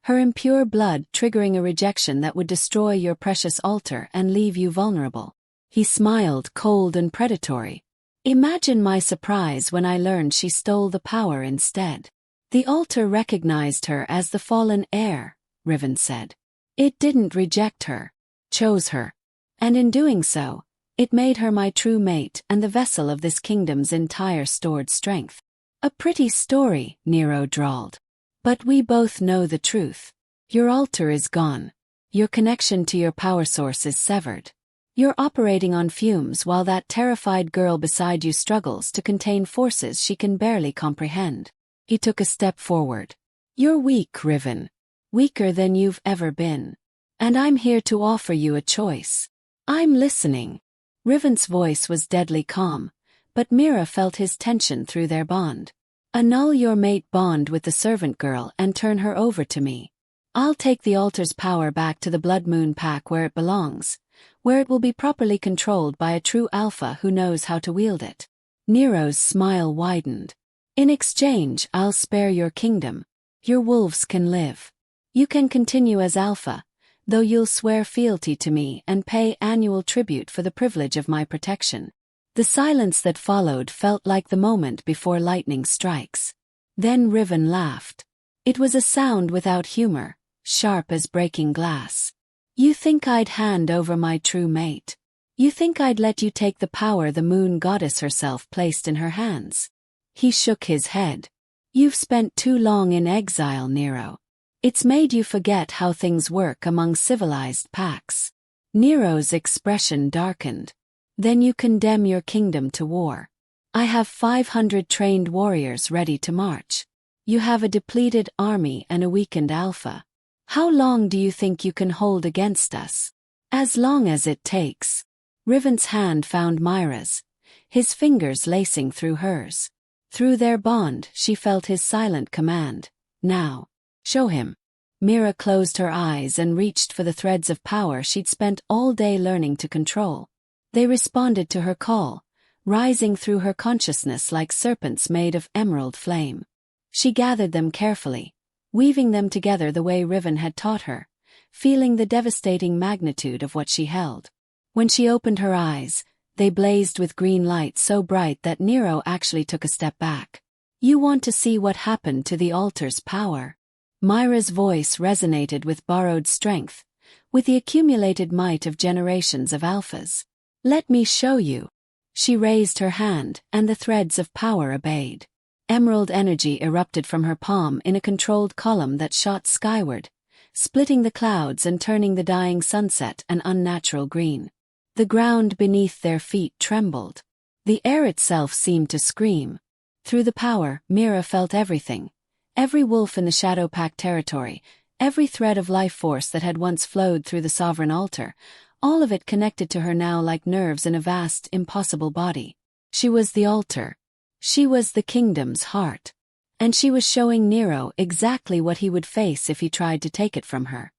Her impure blood triggering a rejection that would destroy your precious altar and leave you vulnerable." He smiled, cold and predatory. Imagine my surprise when I learned she stole the power instead. The altar recognized her as the fallen heir, Riven said. It didn't reject her, chose her. And in doing so, it made her my true mate and the vessel of this kingdom's entire stored strength. A pretty story, Nero drawled. But we both know the truth. Your altar is gone. Your connection to your power source is severed. You're operating on fumes while that terrified girl beside you struggles to contain forces she can barely comprehend. He took a step forward. You're weak, Riven. Weaker than you've ever been. And I'm here to offer you a choice. I'm listening. Riven's voice was deadly calm, but Mira felt his tension through their bond. Annul your mate bond with the servant girl and turn her over to me. I'll take the altar's power back to the Blood Moon Pack where it belongs, where it will be properly controlled by a true alpha who knows how to wield it. Nero's smile widened. In exchange, I'll spare your kingdom. Your wolves can live. You can continue as alpha, though you'll swear fealty to me and pay annual tribute for the privilege of my protection. The silence that followed felt like the moment before lightning strikes. Then Riven laughed. It was a sound without humor, sharp as breaking glass. You think I'd hand over my true mate? You think I'd let you take the power the moon goddess herself placed in her hands? He shook his head. You've spent too long in exile, Nero. It's made you forget how things work among civilized packs. Nero's expression darkened. Then you condemn your kingdom to war. I have 500 trained warriors ready to march. You have a depleted army and a weakened alpha. How long do you think you can hold against us? As long as it takes. Riven's hand found Myra's, his fingers lacing through hers. Through their bond, she felt his silent command. Now. Show him. Mira closed her eyes and reached for the threads of power she'd spent all day learning to control. They responded to her call, rising through her consciousness like serpents made of emerald flame. She gathered them carefully, weaving them together the way Riven had taught her, feeling the devastating magnitude of what she held. When she opened her eyes, they blazed with green light so bright that Nero actually took a step back. You want to see what happened to the altar's power? Myra's voice resonated with borrowed strength, with the accumulated might of generations of alphas. Let me show you. She raised her hand, and the threads of power obeyed. Emerald energy erupted from her palm in a controlled column that shot skyward, splitting the clouds and turning the dying sunset an unnatural green. The ground beneath their feet trembled. The air itself seemed to scream. Through the power, Mira felt everything. Every wolf in the Shadow Pack territory, every thread of life force that had once flowed through the sovereign altar, all of it connected to her now like nerves in a vast, impossible body. She was the altar. She was the kingdom's heart. And she was showing Nero exactly what he would face if he tried to take it from her.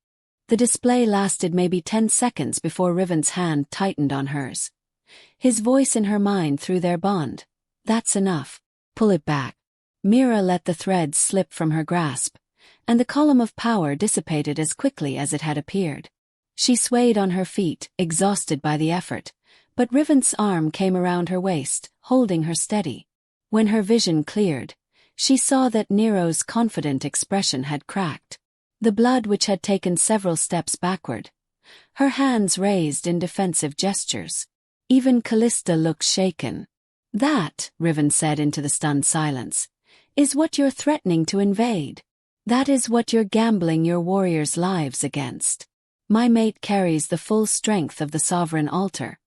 The display lasted maybe 10 seconds before Riven's hand tightened on hers. His voice in her mind through their bond. That's enough. Pull it back. Mira let the threads slip from her grasp, and the column of power dissipated as quickly as it had appeared. She swayed on her feet, exhausted by the effort, but Riven's arm came around her waist, holding her steady. When her vision cleared, she saw that Nero's confident expression had cracked. The blood which had taken several steps backward. Her hands raised in defensive gestures. Even Callista looked shaken. That, Riven said into the stunned silence, is what you're threatening to invade. That is what you're gambling your warriors' lives against. My mate carries the full strength of the sovereign altar,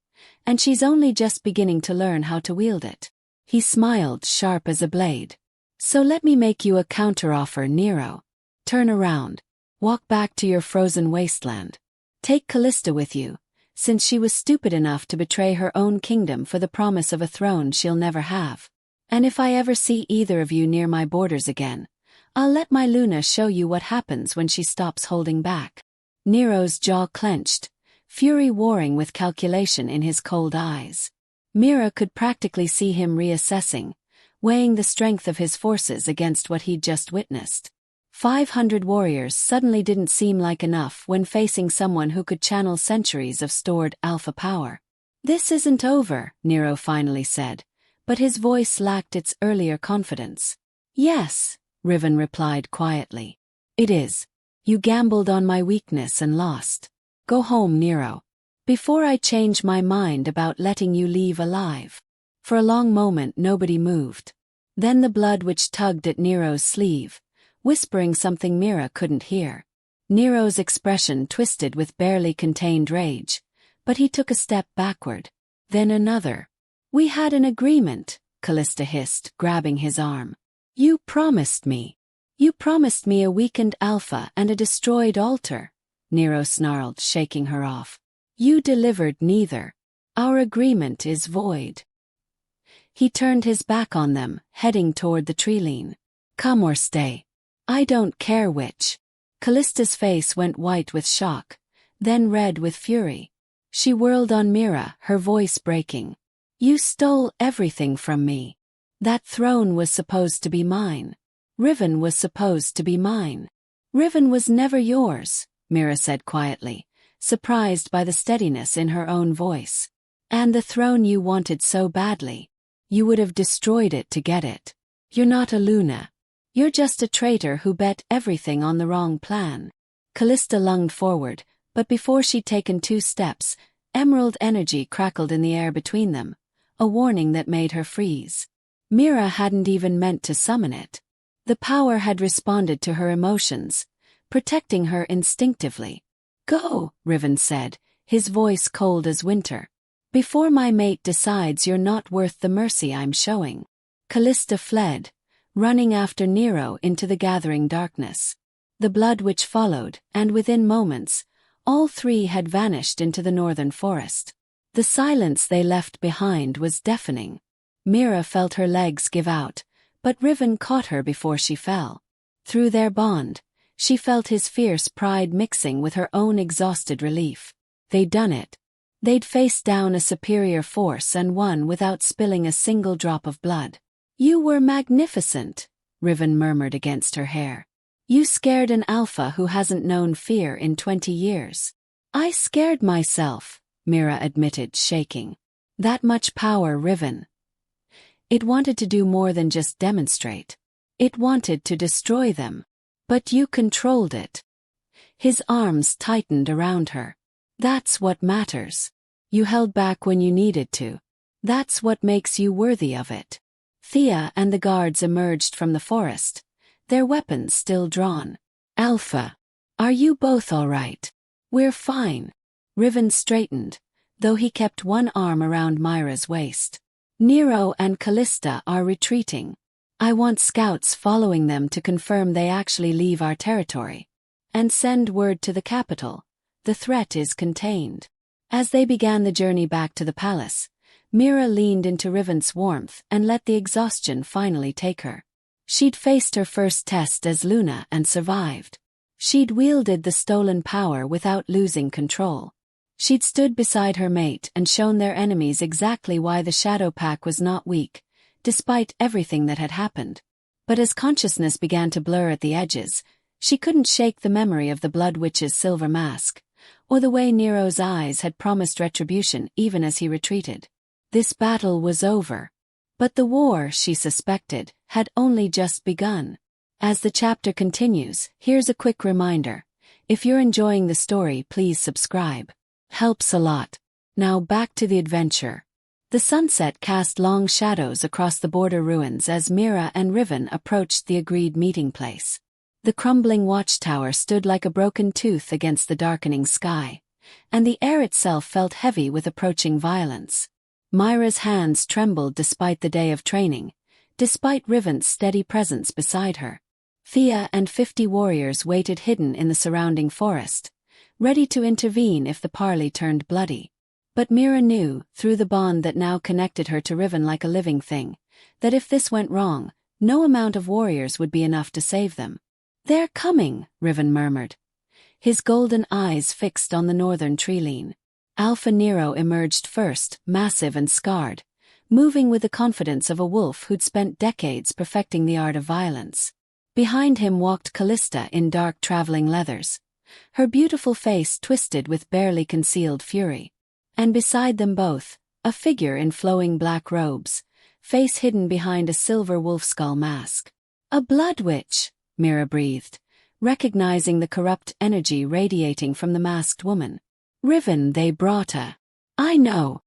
and she's only just beginning to learn how to wield it. He smiled, sharp as a blade. So let me make you a counteroffer, Nero. Turn around. Walk back to your frozen wasteland. Take Callista with you, since she was stupid enough to betray her own kingdom for the promise of a throne she'll never have. And if I ever see either of you near my borders again, I'll let my Luna show you what happens when she stops holding back. Nero's jaw clenched, fury warring with calculation in his cold eyes. Mira could practically see him reassessing, weighing the strength of his forces against what he'd just witnessed. 500 warriors suddenly didn't seem like enough when facing someone who could channel centuries of stored alpha power. This isn't over, Nero finally said, but his voice lacked its earlier confidence. "Yes," Riven replied quietly. "It is. You gambled on my weakness and lost. Go home, Nero. Before I change my mind about letting you leave alive." For a long moment nobody moved. Then the blood witch tugged at Nero's sleeve, whispering something Mira couldn't hear. Nero's expression twisted with barely contained rage, but he took a step backward. Then another. "We had an agreement," Callista hissed, grabbing his arm. "You promised me. You promised me a weakened alpha and a destroyed altar," Nero snarled, shaking her off. "You delivered neither. Our agreement is void." He turned his back on them, heading toward the treeline. "Come or stay. I don't care which." Callista's face went white with shock, then red with fury. She whirled on Mira, her voice breaking. "You stole everything from me. That throne was supposed to be mine. Riven was supposed to be mine." "Riven was never yours," Mira said quietly, surprised by the steadiness in her own voice. "And the throne you wanted so badly. You would have destroyed it to get it. You're not a Luna. You're just a traitor who bet everything on the wrong plan." Callista lunged forward, but before she'd taken 2 steps, emerald energy crackled in the air between them, a warning that made her freeze. Mira hadn't even meant to summon it. The power had responded to her emotions, protecting her instinctively. "Go," Riven said, his voice cold as winter. "Before my mate decides you're not worth the mercy I'm showing." Callista fled, running after Nero into the gathering darkness. The blood witch followed, and within moments, all 3 had vanished into the northern forest. The silence they left behind was deafening. Mira felt her legs give out, but Riven caught her before she fell. Through their bond, she felt his fierce pride mixing with her own exhausted relief. They'd done it. They'd faced down a superior force and won without spilling a single drop of blood. "You were magnificent," Riven murmured against her hair. "You scared an alpha who hasn't known fear in 20 years. "I scared myself," Mira admitted, shaking. "That much power, Riven. It wanted to do more than just demonstrate. It wanted to destroy them. But you controlled it." His arms tightened around her. "That's what matters. You held back when you needed to. That's what makes you worthy of it." Thea and the guards emerged from the forest, their weapons still drawn. "Alpha, are you both all right?" "We're fine." Riven straightened, though he kept one arm around Myra's waist. "Nero and Callista are retreating. I want scouts following them to confirm they actually leave our territory. And send word to the capital. The threat is contained." As they began the journey back to the palace, Mira leaned into Riven's warmth and let the exhaustion finally take her. She'd faced her first test as Luna and survived. She'd wielded the stolen power without losing control. She'd stood beside her mate and shown their enemies exactly why the Shadow Pack was not weak, despite everything that had happened. But as consciousness began to blur at the edges, she couldn't shake the memory of the Blood Witch's silver mask, or the way Nero's eyes had promised retribution even as he retreated. This battle was over. But the war, she suspected, had only just begun. As the chapter continues, here's a quick reminder. If you're enjoying the story, please subscribe. Helps a lot. Now back to the adventure. The sunset cast long shadows across the border ruins as Mira and Riven approached the agreed meeting place. The crumbling watchtower stood like a broken tooth against the darkening sky, and the air itself felt heavy with approaching violence. Myra's hands trembled despite the day of training, despite Riven's steady presence beside her. Thea and 50 warriors waited hidden in the surrounding forest, ready to intervene if the parley turned bloody. But Mira knew, through the bond that now connected her to Riven like a living thing, that if this went wrong, no amount of warriors would be enough to save them. "They're coming," Riven murmured, his golden eyes fixed on the northern treeline. Alpha Nero emerged first, massive and scarred, moving with the confidence of a wolf who'd spent decades perfecting the art of violence. Behind him walked Callista in dark traveling leathers, her beautiful face twisted with barely concealed fury. And beside them both, a figure in flowing black robes, face hidden behind a silver wolf-skull mask. A blood witch, Mira breathed, recognizing the corrupt energy radiating from the masked woman. Riven, they brought a. I know.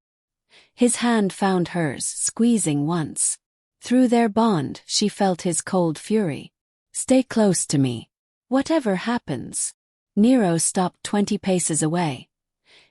His hand found hers, squeezing once. Through their bond, she felt his cold fury. Stay close to me. Whatever happens. Nero stopped 20 paces away,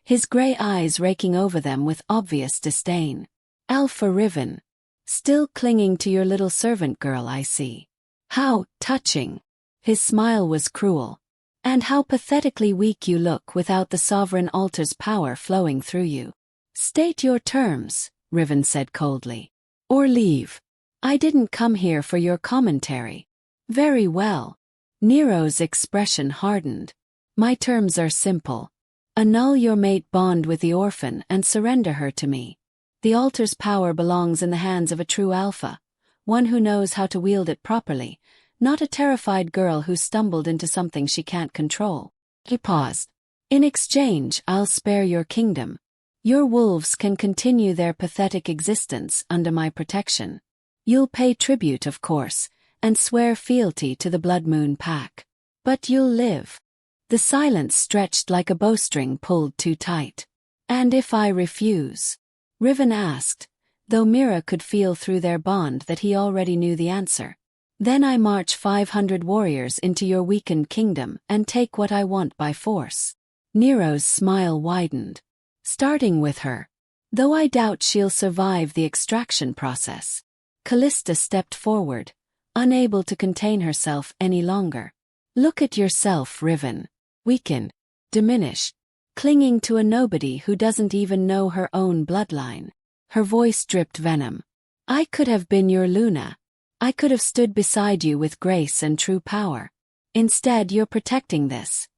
his gray eyes raking over them with obvious disdain. Alpha Riven. Still clinging to your little servant girl, I see. How touching. His smile was cruel. And how pathetically weak you look without the sovereign altar's power flowing through you. State your terms, Riven said coldly. Or leave. I didn't come here for your commentary. Very well. Nero's expression hardened. My terms are simple. Annul your mate bond with the orphan and surrender her to me. The altar's power belongs in the hands of a true alpha, one who knows how to wield it properly, not a terrified girl who stumbled into something she can't control. He paused. In exchange, I'll spare your kingdom. Your wolves can continue their pathetic existence under my protection. You'll pay tribute, of course, and swear fealty to the Blood Moon Pack. But you'll live. The silence stretched like a bowstring pulled too tight. And if I refuse? Riven asked, though Mira could feel through their bond that he already knew the answer. Then I march 500 warriors into your weakened kingdom and take what I want by force. Nero's smile widened. Starting with her. Though I doubt she'll survive the extraction process. Callista stepped forward, unable to contain herself any longer. Look at yourself, Riven. Weakened. Diminished. Clinging to a nobody who doesn't even know her own bloodline. Her voice dripped venom. I could have been your Luna. I could have stood beside you with grace and true power. Instead, you're protecting this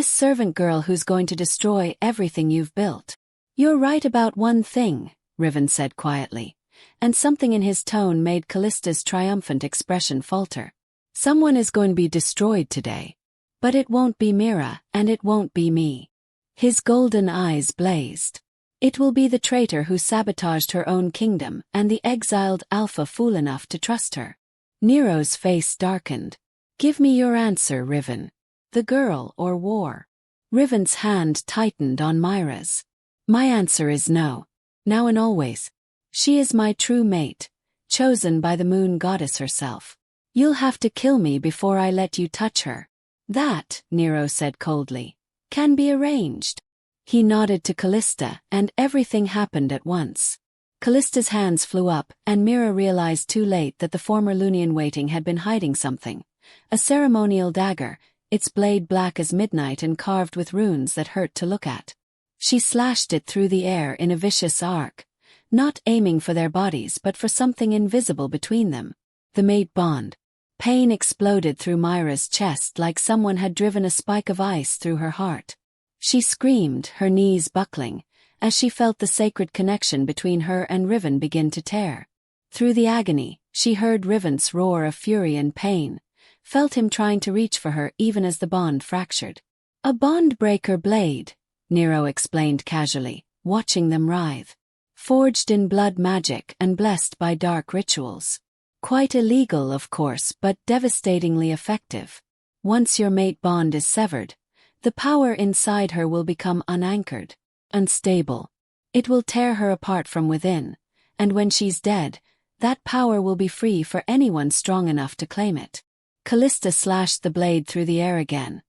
servant girl who's going to destroy everything you've built. You're right about one thing, Riven said quietly, and something in his tone made Callista's triumphant expression falter. Someone is going to be destroyed today. But it won't be Mira, and it won't be me. His golden eyes blazed. It will be the traitor who sabotaged her own kingdom and the exiled alpha fool enough to trust her. Nero's face darkened. Give me your answer, Riven. The girl or war? Riven's hand tightened on Myra's. My answer is no. Now and always. She is my true mate, chosen by the moon goddess herself. You'll have to kill me before I let you touch her. That, Nero said coldly, can be arranged. He nodded to Callista, and everything happened at once. Callista's hands flew up, and Mira realized too late that the former Lunian-waiting had been hiding something. A ceremonial dagger, its blade black as midnight and carved with runes that hurt to look at. She slashed it through the air in a vicious arc, not aiming for their bodies but for something invisible between them. The mate bond. Pain exploded through Myra's chest like someone had driven a spike of ice through her heart. She screamed, her knees buckling, as she felt the sacred connection between her and Riven begin to tear. Through the agony, she heard Riven's roar of fury and pain, felt him trying to reach for her even as the bond fractured. A bond-breaker blade, Nero explained casually, watching them writhe. Forged in blood magic and blessed by dark rituals. Quite illegal, of course, but devastatingly effective. Once your mate bond is severed, the power inside her will become unanchored, unstable. It will tear her apart from within, and when she's dead, that power will be free for anyone strong enough to claim it. Callista slashed the blade through the air again,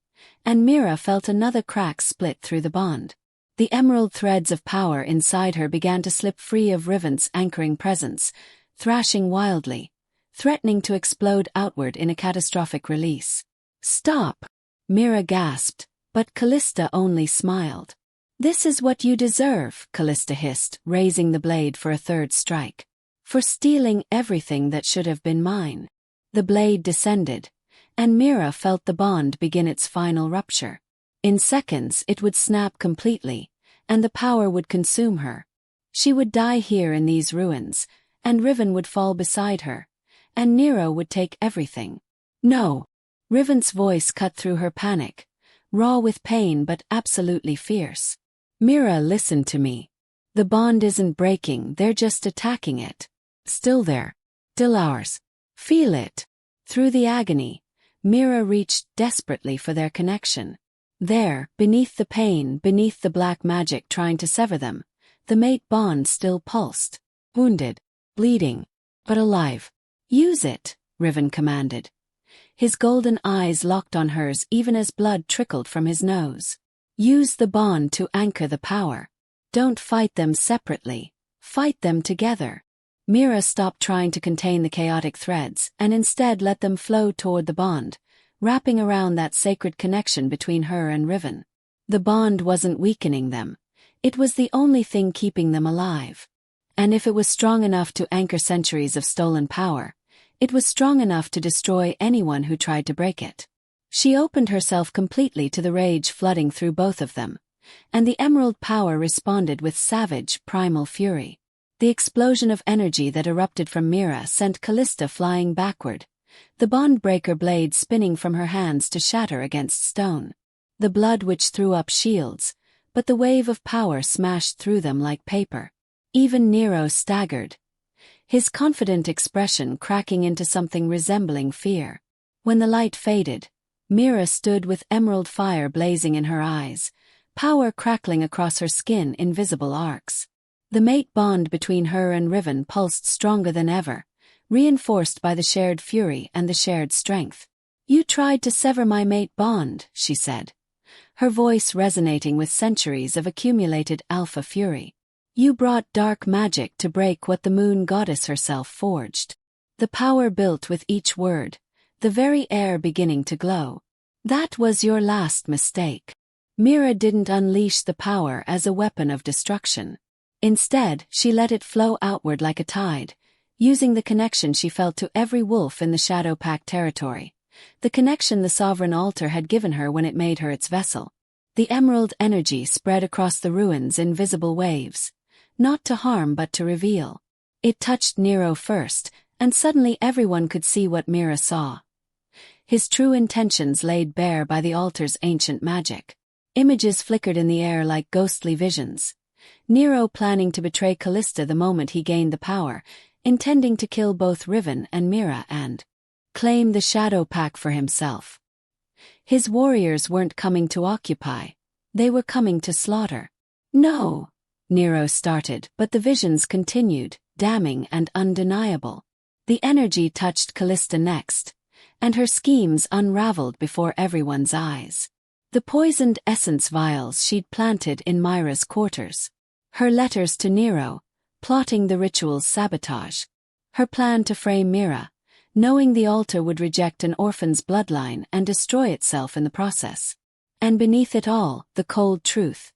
and Mira felt another crack split through the bond. The emerald threads of power inside her began to slip free of Riven's anchoring presence, thrashing wildly, threatening to explode outward in a catastrophic release. Stop! Mira gasped, but Callista only smiled. This is what you deserve, Callista hissed, raising the blade for a third strike. For stealing everything that should have been mine. The blade descended, and Mira felt the bond begin its final rupture. In seconds it would snap completely, and the power would consume her. She would die here in these ruins, and Riven would fall beside her, and Nero would take everything. No! Riven's voice cut through her panic, raw with pain but absolutely fierce. Mira, listen to me. The bond isn't breaking, they're just attacking it. Still there. Still ours. Feel it. Through the agony, Mira reached desperately for their connection. There, beneath the pain, beneath the black magic trying to sever them, the mate bond still pulsed. Wounded, bleeding, but alive. Use it, Riven commanded. His golden eyes locked on hers even as blood trickled from his nose. Use the bond to anchor the power. Don't fight them separately. Fight them together. Mira stopped trying to contain the chaotic threads and instead let them flow toward the bond, wrapping around that sacred connection between her and Riven. The bond wasn't weakening them. It was the only thing keeping them alive. And if it was strong enough to anchor centuries of stolen power, it was strong enough to destroy anyone who tried to break it. She opened herself completely to the rage flooding through both of them, and the emerald power responded with savage, primal fury. The explosion of energy that erupted from Mira sent Callista flying backward, the bond-breaker blade spinning from her hands to shatter against stone. The blood which threw up shields, but the wave of power smashed through them like paper. Even Nero staggered, his confident expression cracking into something resembling fear. When the light faded, Mira stood with emerald fire blazing in her eyes, power crackling across her skin in visible arcs. The mate bond between her and Riven pulsed stronger than ever, reinforced by the shared fury and the shared strength. You tried to sever my mate bond, she said, her voice resonating with centuries of accumulated alpha fury. You brought dark magic to break what the moon goddess herself forged. The power built with each word, the very air beginning to glow. That was your last mistake. Mira didn't unleash the power as a weapon of destruction. Instead, she let it flow outward like a tide, using the connection she felt to every wolf in the Shadow Pact territory, the connection the sovereign altar had given her when it made her its vessel. The emerald energy spread across the ruins in visible waves, not to harm but to reveal. It touched Nero first, and suddenly everyone could see what Mira saw. His true intentions laid bare by the altar's ancient magic. Images flickered in the air like ghostly visions. Nero planning to betray Callista the moment he gained the power, intending to kill both Riven and Mira and claim the Shadow Pact for himself. His warriors weren't coming to occupy. They were coming to slaughter. No, Nero started, but the visions continued, damning and undeniable. The energy touched Callista next, and her schemes unraveled before everyone's eyes. The poisoned essence vials she'd planted in Myra's quarters. Her letters to Nero, plotting the ritual's sabotage. Her plan to frame Mira, knowing the altar would reject an orphan's bloodline and destroy itself in the process. And beneath it all, the cold truth.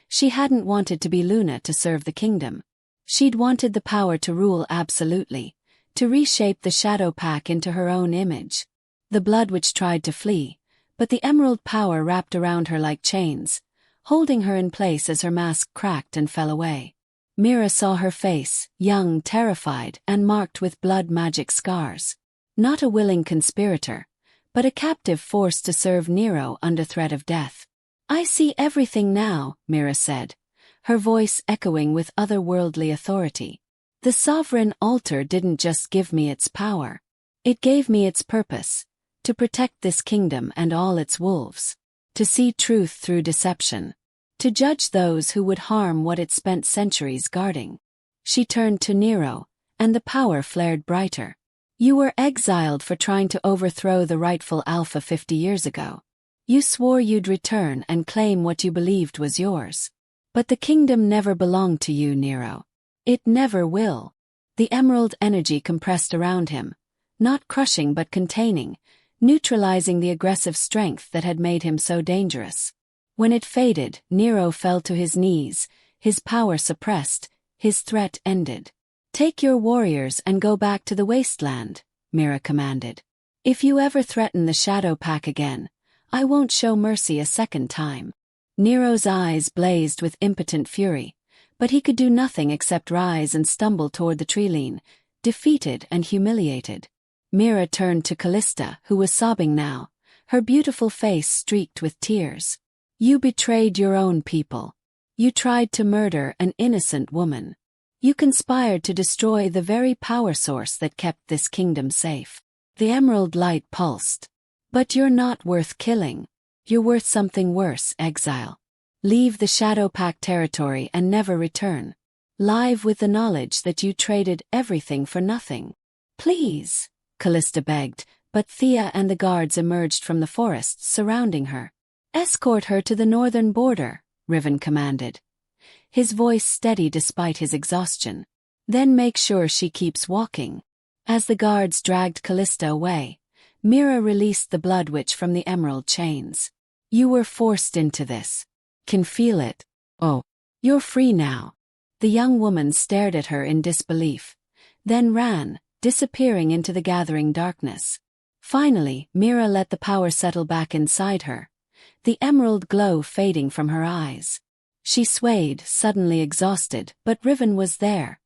She hadn't wanted to be Luna to serve the kingdom. She'd wanted the power to rule absolutely, to reshape the Shadow Pact into her own image. The blood which tried to flee, but the emerald power wrapped around her like chains, holding her in place as her mask cracked and fell away. Mira saw her face, young, terrified, and marked with blood magic scars. Not a willing conspirator, but a captive forced to serve Nero under threat of death. I see everything now, Mira said, her voice echoing with otherworldly authority. The sovereign altar didn't just give me its power. It gave me its purpose. To protect this kingdom and all its wolves. To see truth through deception. To judge those who would harm what it spent centuries guarding. She turned to Nero, and the power flared brighter. You were exiled for trying to overthrow the rightful Alpha 50 years ago. You swore you'd return and claim what you believed was yours. But the kingdom never belonged to you, Nero. It never will. The emerald energy compressed around him, not crushing but containing, neutralizing the aggressive strength that had made him so dangerous. When it faded, Nero fell to his knees, his power suppressed, his threat ended. Take your warriors and go back to the wasteland, Mira commanded. If you ever threaten the Shadow Pact again, I won't show mercy a second time. Nero's eyes blazed with impotent fury, but he could do nothing except rise and stumble toward the treeline, defeated and humiliated. Mira turned to Callista, who was sobbing now, her beautiful face streaked with tears. You betrayed your own people. You tried to murder an innocent woman. You conspired to destroy the very power source that kept this kingdom safe. The emerald light pulsed. But you're not worth killing. You're worth something worse, exile. Leave the Shadow Pact territory and never return. Live with the knowledge that you traded everything for nothing. Please, Callista begged, but Thea and the guards emerged from the forests surrounding her. Escort her to the northern border, Riven commanded. His voice steady despite his exhaustion. Then make sure she keeps walking. As the guards dragged Callista away, Mira released the blood witch from the emerald chains. You were forced into this. Can feel it. Oh, you're free now. The young woman stared at her in disbelief, then ran, disappearing into the gathering darkness. Finally, Mira let the power settle back inside her, the emerald glow fading from her eyes. She swayed, suddenly exhausted, but Riven was there,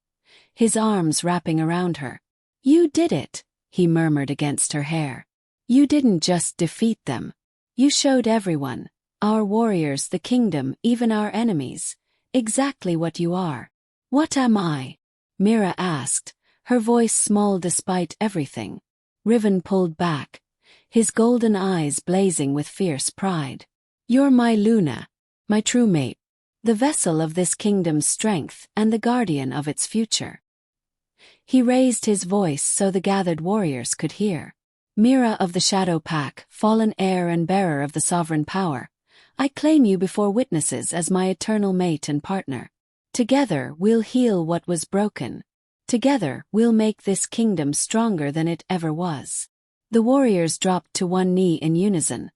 his arms wrapping around her. You did it, he murmured against her hair. You didn't just defeat them. You showed everyone, our warriors, the kingdom, even our enemies, exactly what you are. What am I? Mira asked, her voice small despite everything. Riven pulled back, his golden eyes blazing with fierce pride. You're my Luna, my true mate, the vessel of this kingdom's strength and the guardian of its future. He raised his voice so the gathered warriors could hear. Mira of the Shadow Pact, fallen heir and bearer of the sovereign power, I claim you before witnesses as my eternal mate and partner. Together we'll heal what was broken. Together we'll make this kingdom stronger than it ever was. The warriors dropped to one knee in unison,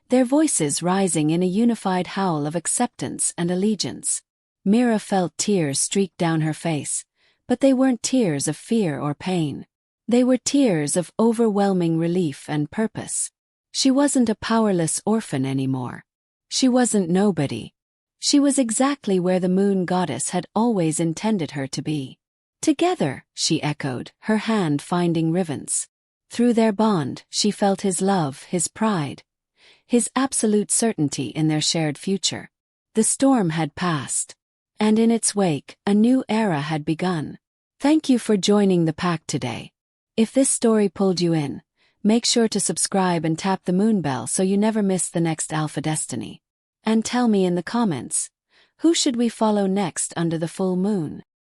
their voices rising in a unified howl of acceptance and allegiance. Mira felt tears streak down her face, but they weren't tears of fear or pain. They were tears of overwhelming relief and purpose. She wasn't a powerless orphan anymore. She wasn't nobody. She was exactly where the moon goddess had always intended her to be. Together, she echoed, her hand finding Riven's. Through their bond, she felt his love, his pride, his absolute certainty in their shared future. The storm had passed, and in its wake, a new era had begun. Thank you for joining the pact today. If this story pulled you in, make sure to subscribe and tap the moon bell so you never miss the next Alpha Destiny. And tell me in the comments, who should we follow next under the full moon?